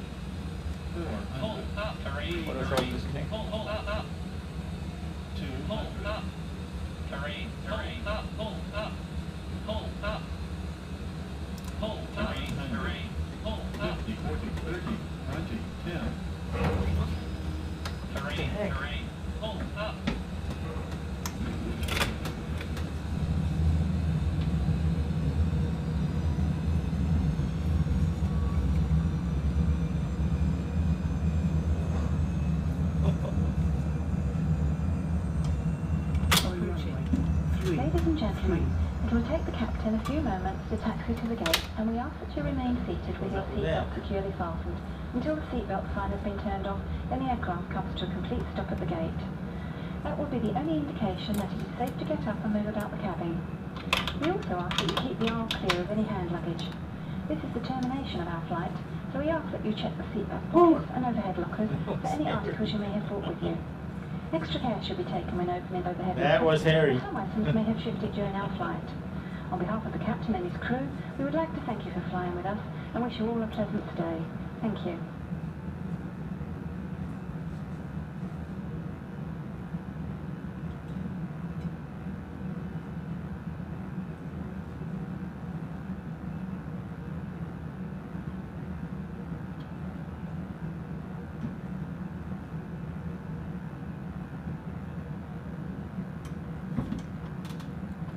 400. Pull up. Terrain, What is all terrain. disconnect? Pull up. 200. Pull up. Terrain, terrain. Pull up. Pull up. Pull up. Pull. Terrain, terrain. Pull up. 50, 40, 30, 20, 10. Terrain, terrain. Pull up. On runway 3. Ladies and gentlemen, it will take the captain a few moments to taxi to the gate, and we ask that you remain seated with your seatbelt securely fastened until the seatbelt sign has been turned off and the aircraft comes to a complete stop at the gate. That will be the only indication that it is safe to get up and move about the cabin. We also ask that you keep the aisle clear of any hand luggage. This is the termination of our flight, so we ask that you check the seatbelt pockets and overhead lockers for any articles you may have brought with you. Extra care should be taken when opening overhead That was Harry. Some items may have shifted during our flight. On behalf of the captain and his crew, we would like to thank you for flying with us and wish you all a pleasant stay. Thank you.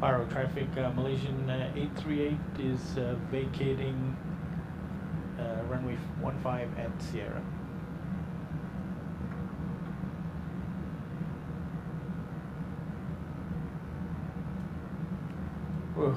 Paro traffic, Malaysian 838 is vacating runway 15 at Sierra. Whoa.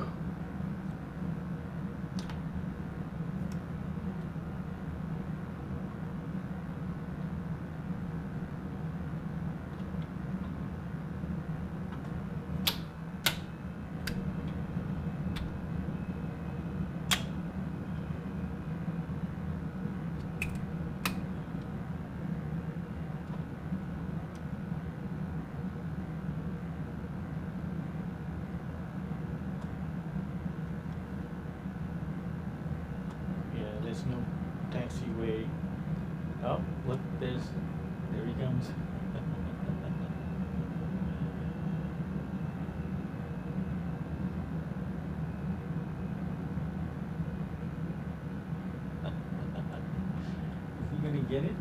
There's no taxiway. Oh, look, there he comes. Is he gonna get it?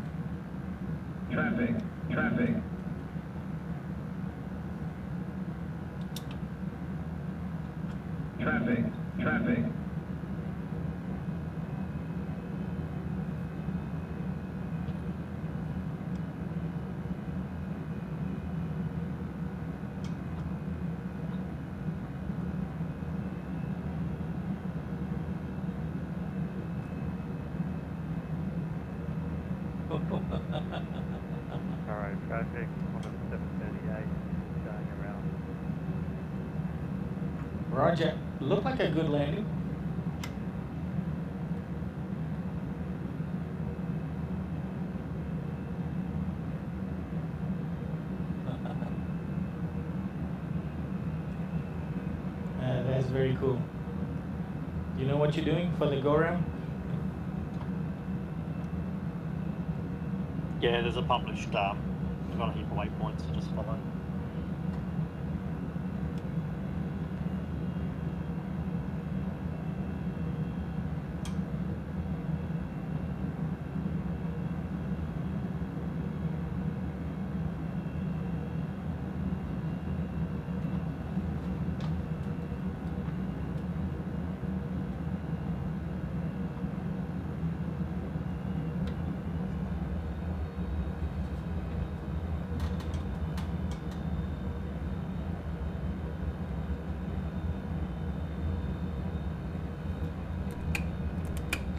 Traffic, traffic. Traffic, traffic. Alright, traffic on the 738 going around. Roger. Looked like a good landing. very cool. You know what you're doing for the go-round? Yeah, there's a published, I've got a heap of waypoints to just follow.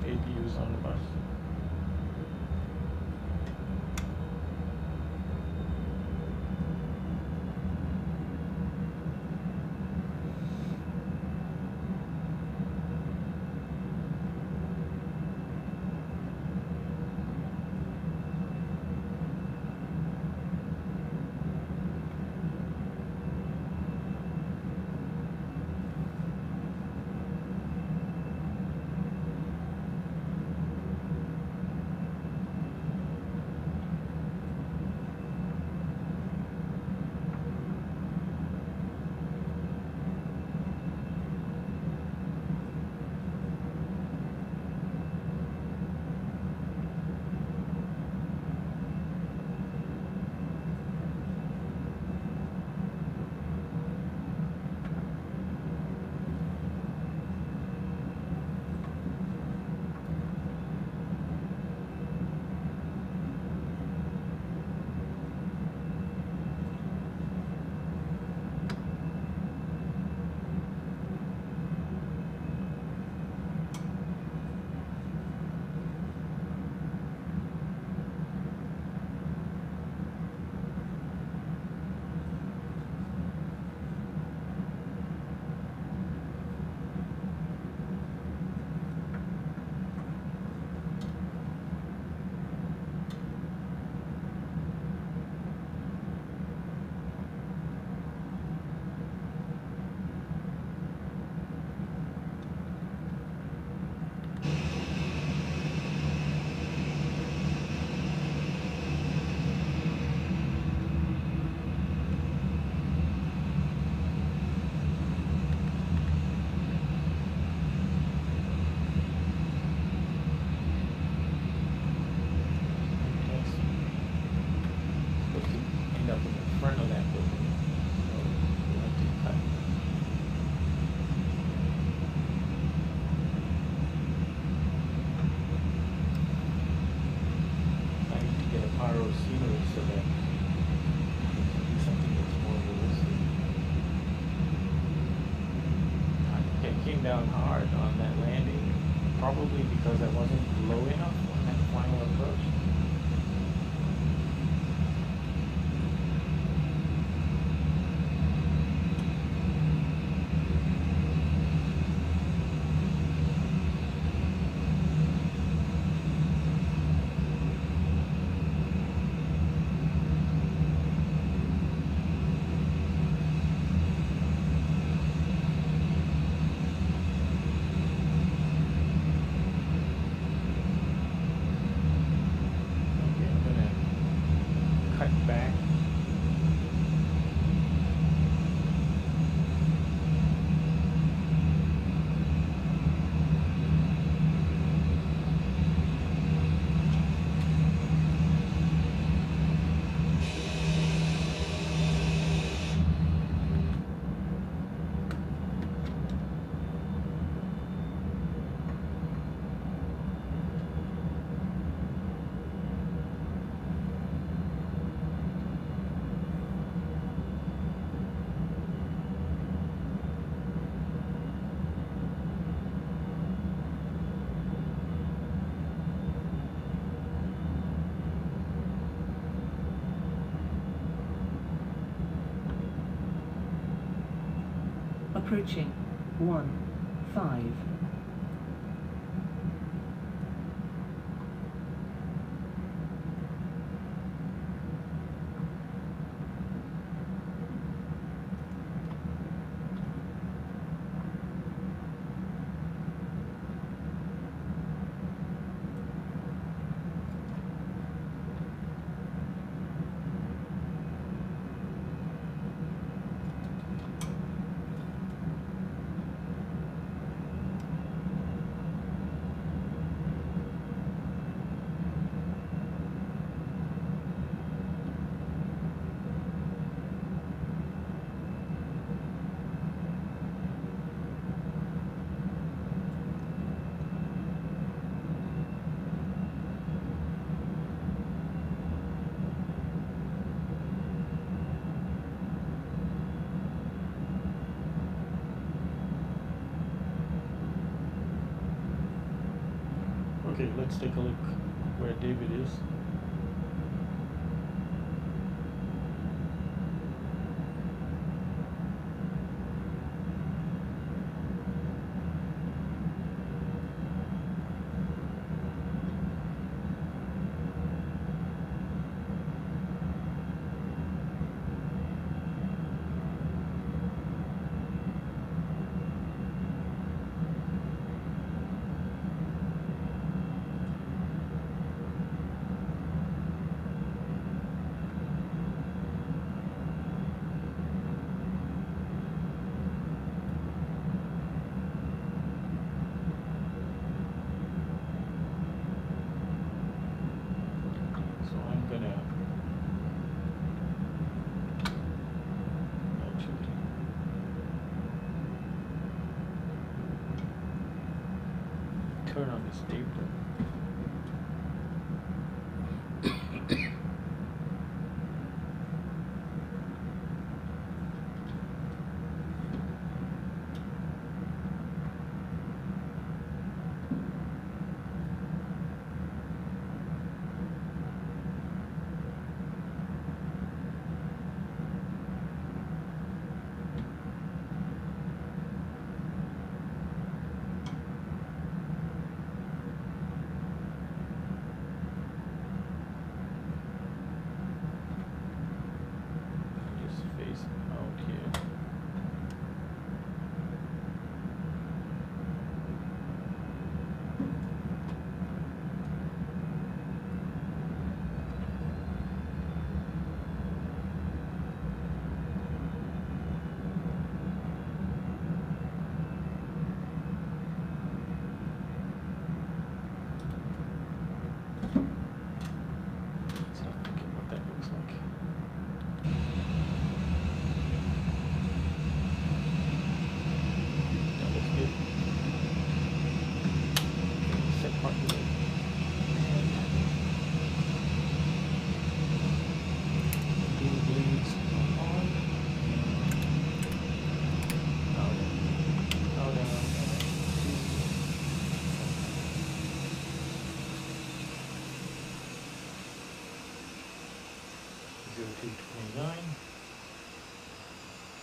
APUs on the bus. Paro scenery so that it can be something that's more realistic. I think I came down hard on that landing, probably because I wasn't low enough on that final approach. Approaching 1-5. Okay, let's take a look where David is. Turn on the stapler.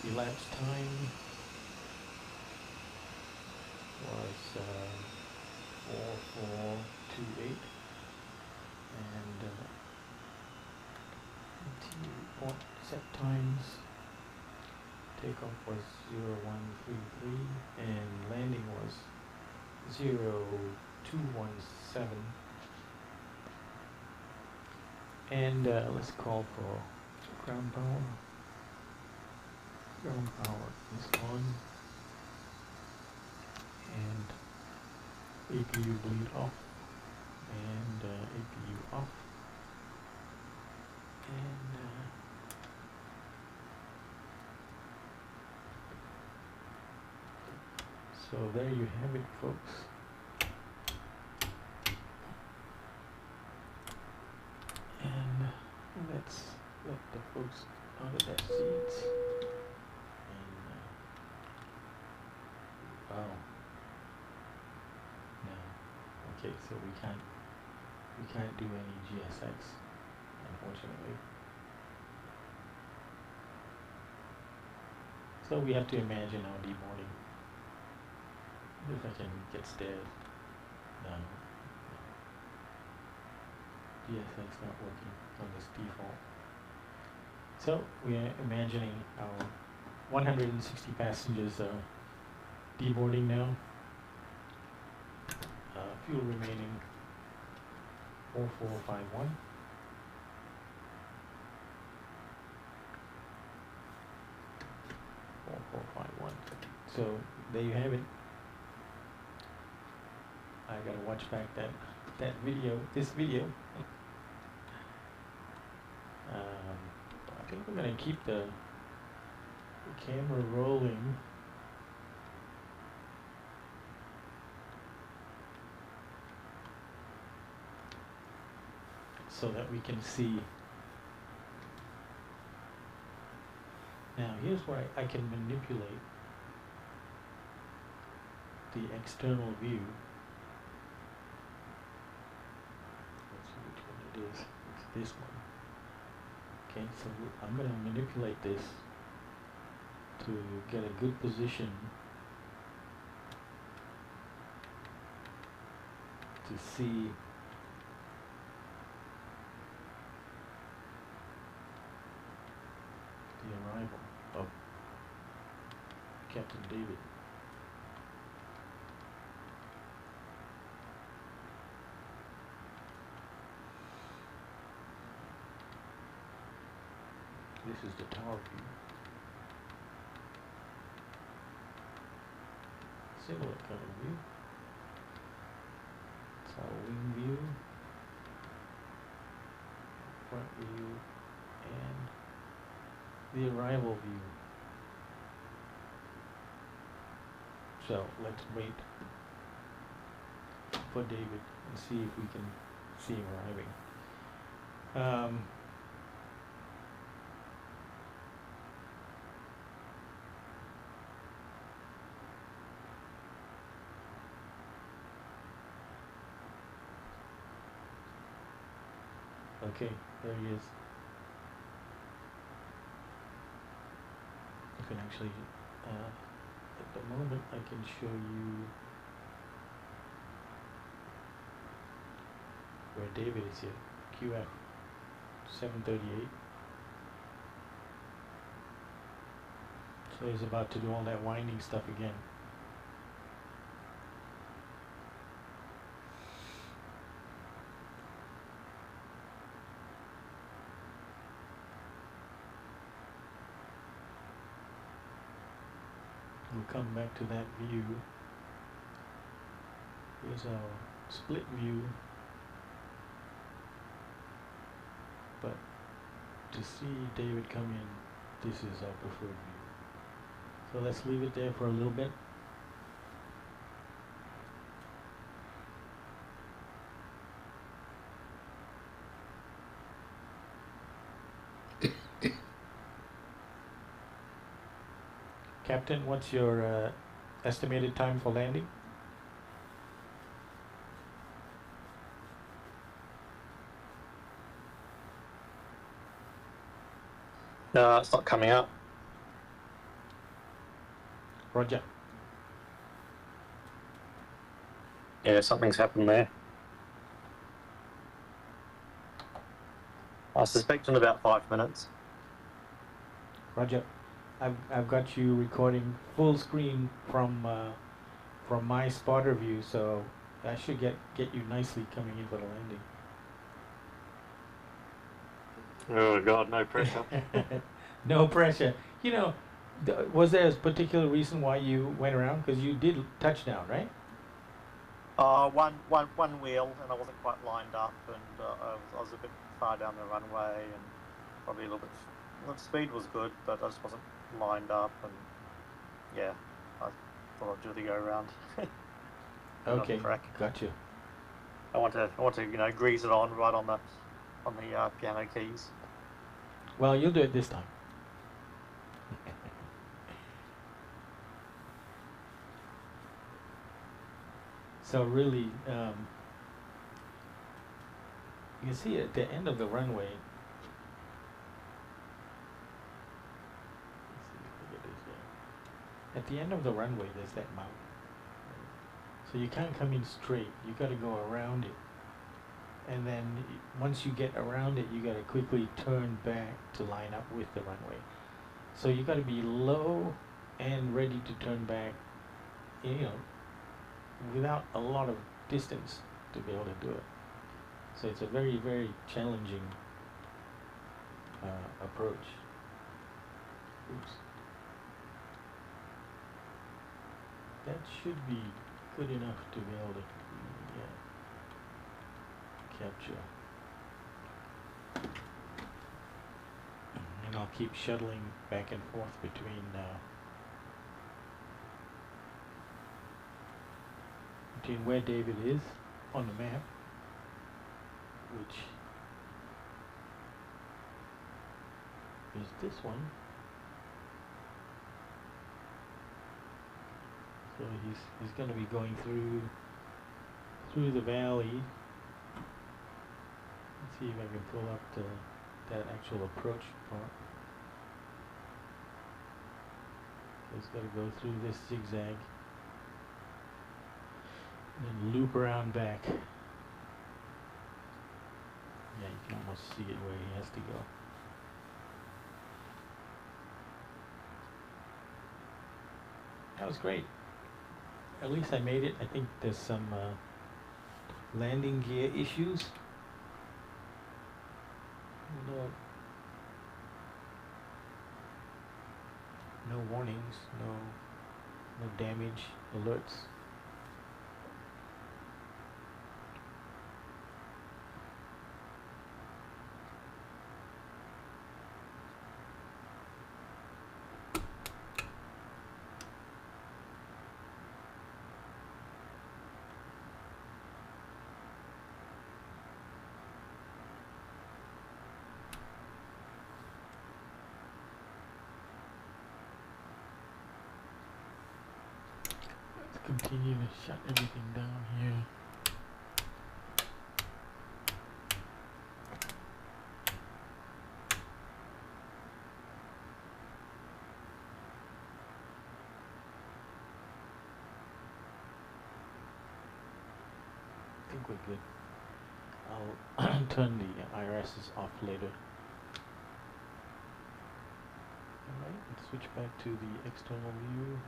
Elapsed time was 4428, and report set times. Takeoff was 0133 and landing was 0217. And let's call for ground power. Ground power is on, and APU bleed off, and APU off, and so there you have it, folks. And let's let the folks out of their seats. Oh. No. Okay, so we can't do any GSX, unfortunately. So we have to imagine our deboarding. If I can get stairs. No. GSX not working on this default. So we are imagining our 160 passengers deboarding now. Fuel remaining 4451. So there you have it. I gotta watch back this video. I think we're gonna keep the camera rolling. So that we can see. Now here's where I can manipulate the external view it is. It's this one. Okay, so I'm going to manipulate this to get a good position to see the arrival of Captain David. This is the tower view. Similar kind of view. It's our wing view, front view, and the arrival view. So let's wait for David and see if we can see him arriving. Okay, there he is. I can actually, at the moment, I can show you where David is here. QF 738. So he's about to do all that winding stuff again. We'll come back to that view. Here's our split view. But to see David come in, this is our preferred view. So let's leave it there for a little bit. Captain, what's your estimated time for landing? It's not coming up. Roger. Yeah, something's happened there. I suspect in about 5 minutes. Roger. I've got you recording full screen from my spotter view, so I should get you nicely coming in for the landing. Oh God, no pressure. No pressure. You know, was there a particular reason why you went around? Because you did touchdown, right? One wheel, and I wasn't quite lined up, and I was a bit far down the runway, and probably a little bit. The speed was good, but I just wasn't lined up, and yeah, I thought I'd do the go round. Okay, gotcha. I want to grease it on right on the piano keys. Well, you'll do it this time. So really, you can see at the end of the runway. Let's see if we get this there. At the end of the runway, there's that mountain. So you can't come in straight. You got to go around it, and then once you get around it, you got to quickly turn back to line up with the runway. So you got to be low and ready to turn back, you know, without a lot of distance to be able to do it. So it's a very, very challenging approach. Oops. That should be good enough to be able to capture. And I'll keep shuttling back and forth between where David is on the map, which is this one. So he's going to be going through the valley, Let's see if I can pull up that actual approach part. So it's got to go through this zigzag and then loop around back. Yeah, you can almost see it where he has to go. That was great. At least I made it. I think there's some landing gear issues. No warnings, no damage alerts. Continue to shut everything down here. I think we're good. I'll turn the IRSs off later. Alright, let's switch back to the external view.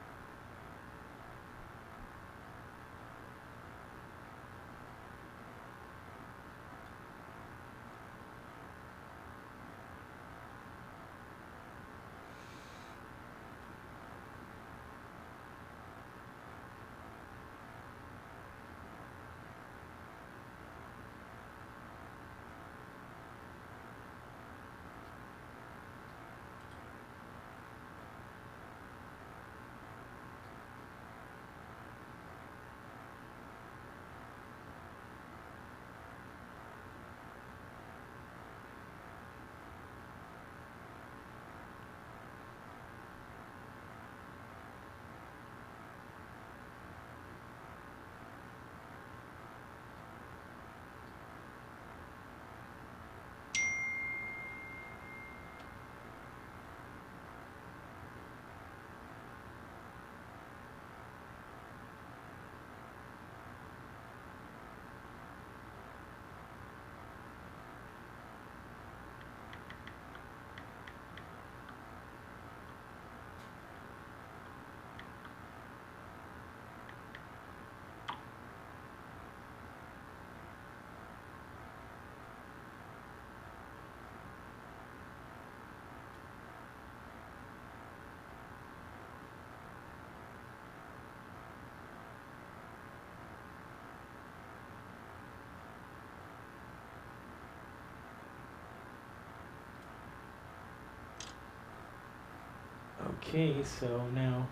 Okay, so now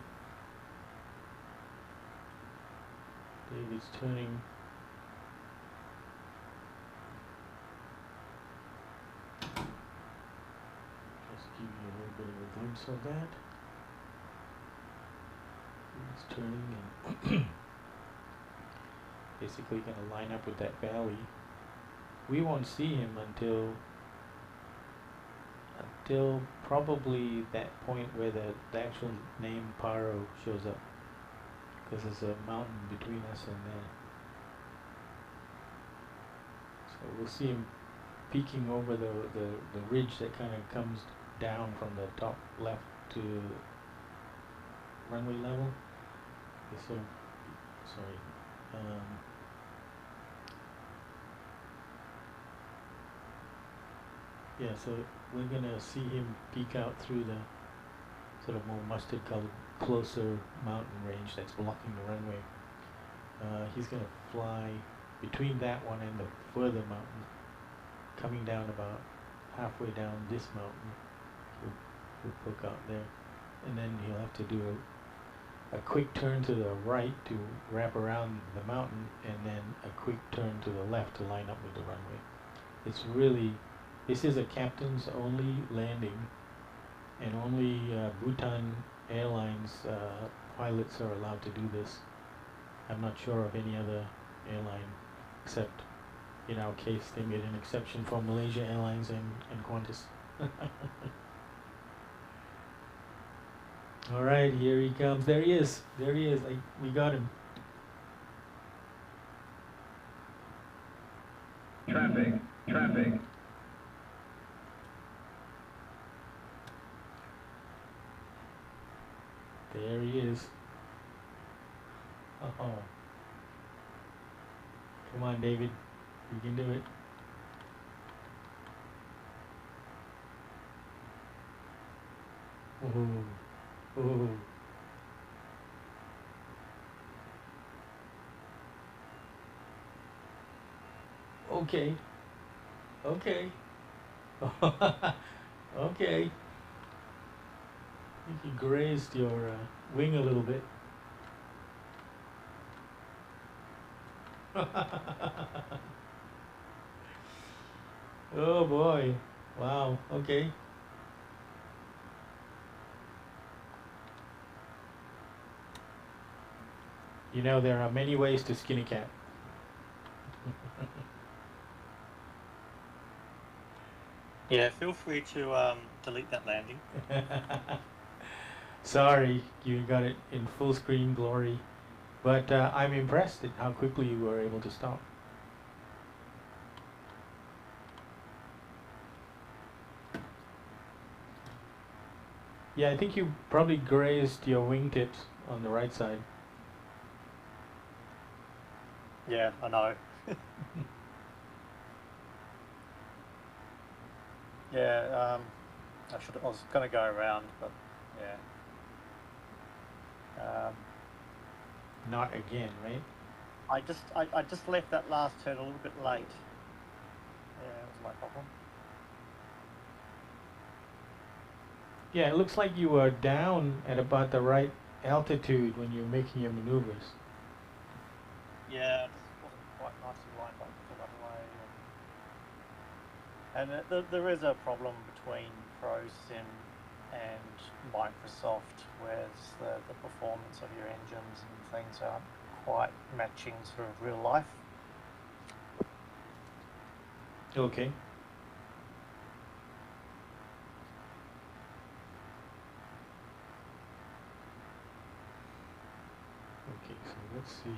David's turning. Just give you a little bit of a glimpse of that. He's turning and basically going to line up with that valley. We won't see him until probably that point where the actual name Paro shows up, because there's a mountain between us and there. So we'll see him peeking over the ridge that kind of comes down from the top left to runway level. Okay, so, sorry. Yeah, so we're gonna see him peek out through the sort of more mustard colored, closer mountain range that's blocking the runway. He's gonna fly between that one and the further mountain, coming down about halfway down this mountain. He'll poke out there, and then he'll have to do a quick turn to the right to wrap around the mountain, and then a quick turn to the left to line up with the runway. It's really, this is a captain's only landing, and only Bhutan Airlines pilots are allowed to do this. I'm not sure of any other airline except in our case, they made an exception for Malaysia Airlines and Qantas. All right, here he comes. There he is. There he is. We got him. Traffic, traffic. There he is. Oh. Come on, David. You can do it. Ooh. Ooh. Okay. Okay. Okay. I think you grazed your wing a little bit. Oh boy. Wow. Okay. You know, there are many ways to skin a cat. Yeah, feel free to delete that landing. Sorry, you got it in full screen glory, but I'm impressed at how quickly you were able to stop. Yeah, I think you probably grazed your wingtips on the right side. Yeah, I know. Yeah, I was going to go around, but yeah. Not again, right? I just left that last turn a little bit late. Yeah, that was my problem. Yeah, it looks like you were down at about the right altitude when you're making your maneuvers. Yeah, it just wasn't quite nicely lined up the runway. And there is a problem between ProSim and Microsoft, where the performance of your engines and things aren't quite matching sort of real life. Okay. Okay, so let's see.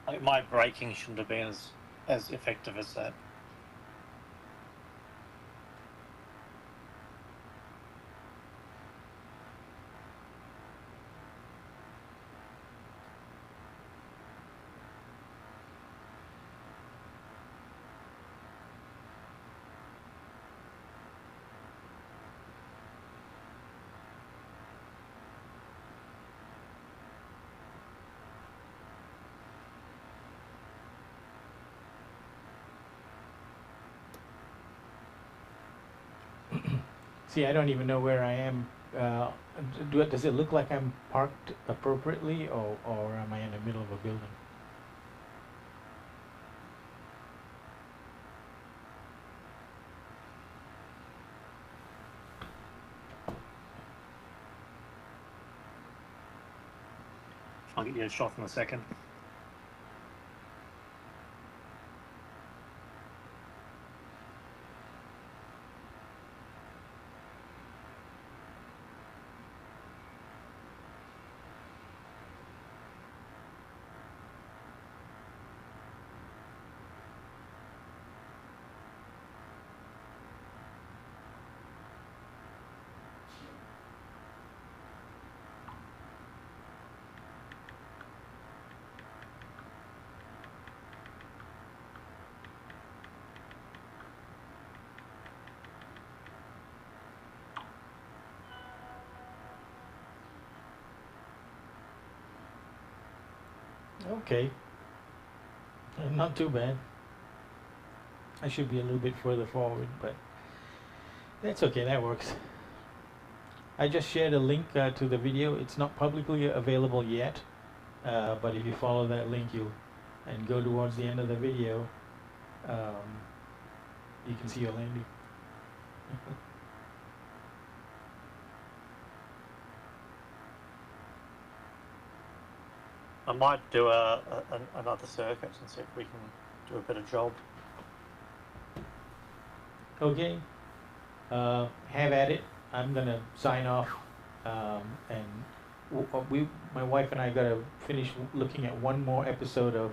Like my braking shouldn't have been as effective as that. See, I don't even know where I am. Does it look like I'm parked appropriately, or am I in the middle of a building? I'll get you a shot in a second. Okay. Not too bad. I should be a little bit further forward, but that's okay, that works. I just shared a link to the video. It's not publicly available yet, but if you follow that link, and go towards the end of the video, you can see your landing. I might do another circuit and see if we can do a better job. Okay, have at it. I'm gonna sign off, and my wife and I gotta finish looking at one more episode of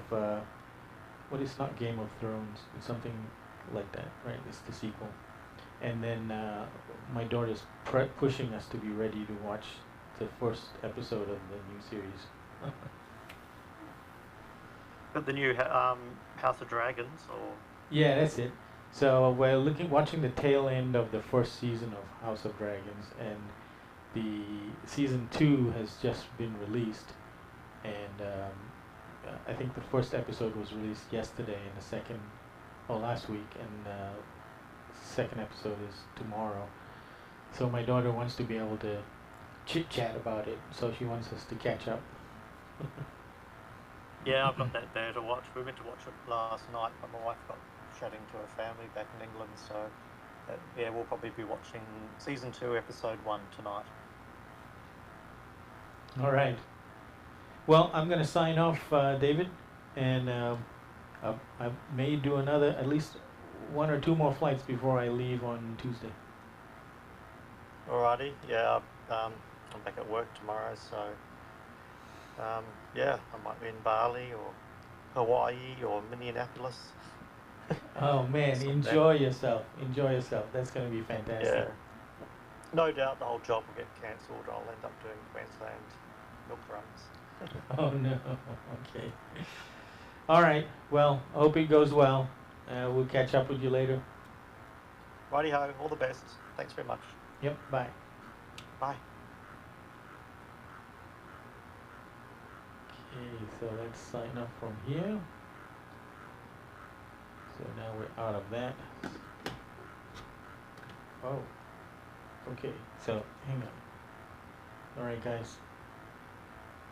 what is not Game of Thrones, it's something like that, right? It's the sequel, and then my daughter's pushing us to be ready to watch the first episode of the new series. But the new House of Dragons, or Yeah, that's it. So we're watching the tail end of the first season of House of Dragons, and the season 2 has just been released, and I think the first episode was released yesterday, and the second, last week, and second episode is tomorrow. So my daughter wants to be able to chit chat about it, so she wants us to catch up. yeah, I've got that there to watch. We went to watch it last night, but my wife got chatting to her family back in England, so yeah, we'll probably be watching season 2, episode 1 tonight. All right. Well, I'm going to sign off, David, and I may do at least 1 or 2 more flights before I leave on Tuesday. Alrighty, yeah, I'm back at work tomorrow, so yeah, I might be in Bali or Hawaii or Minneapolis. Oh man, enjoy yourself. Enjoy yourself. That's going to be fantastic. Yeah. No doubt the whole job will get cancelled. I'll end up doing Queensland milk runs. Oh no. Okay. All right. Well, I hope it goes well. We'll catch up with you later. Righty ho, all the best. Thanks very much. Yep. Bye. Bye. Okay, so let's sign up from here. So now we're out of that. Oh. Okay, so hang on. Alright guys.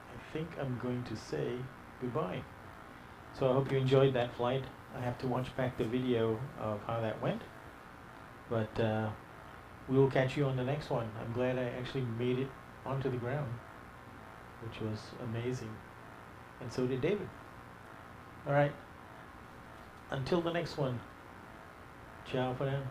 I think I'm going to say goodbye. So I hope you enjoyed that flight. I have to watch back the video of how that went. But we will catch you on the next one. I'm glad I actually made it onto the ground, which was amazing. And so did David. Alright. Until the next one. Ciao for now.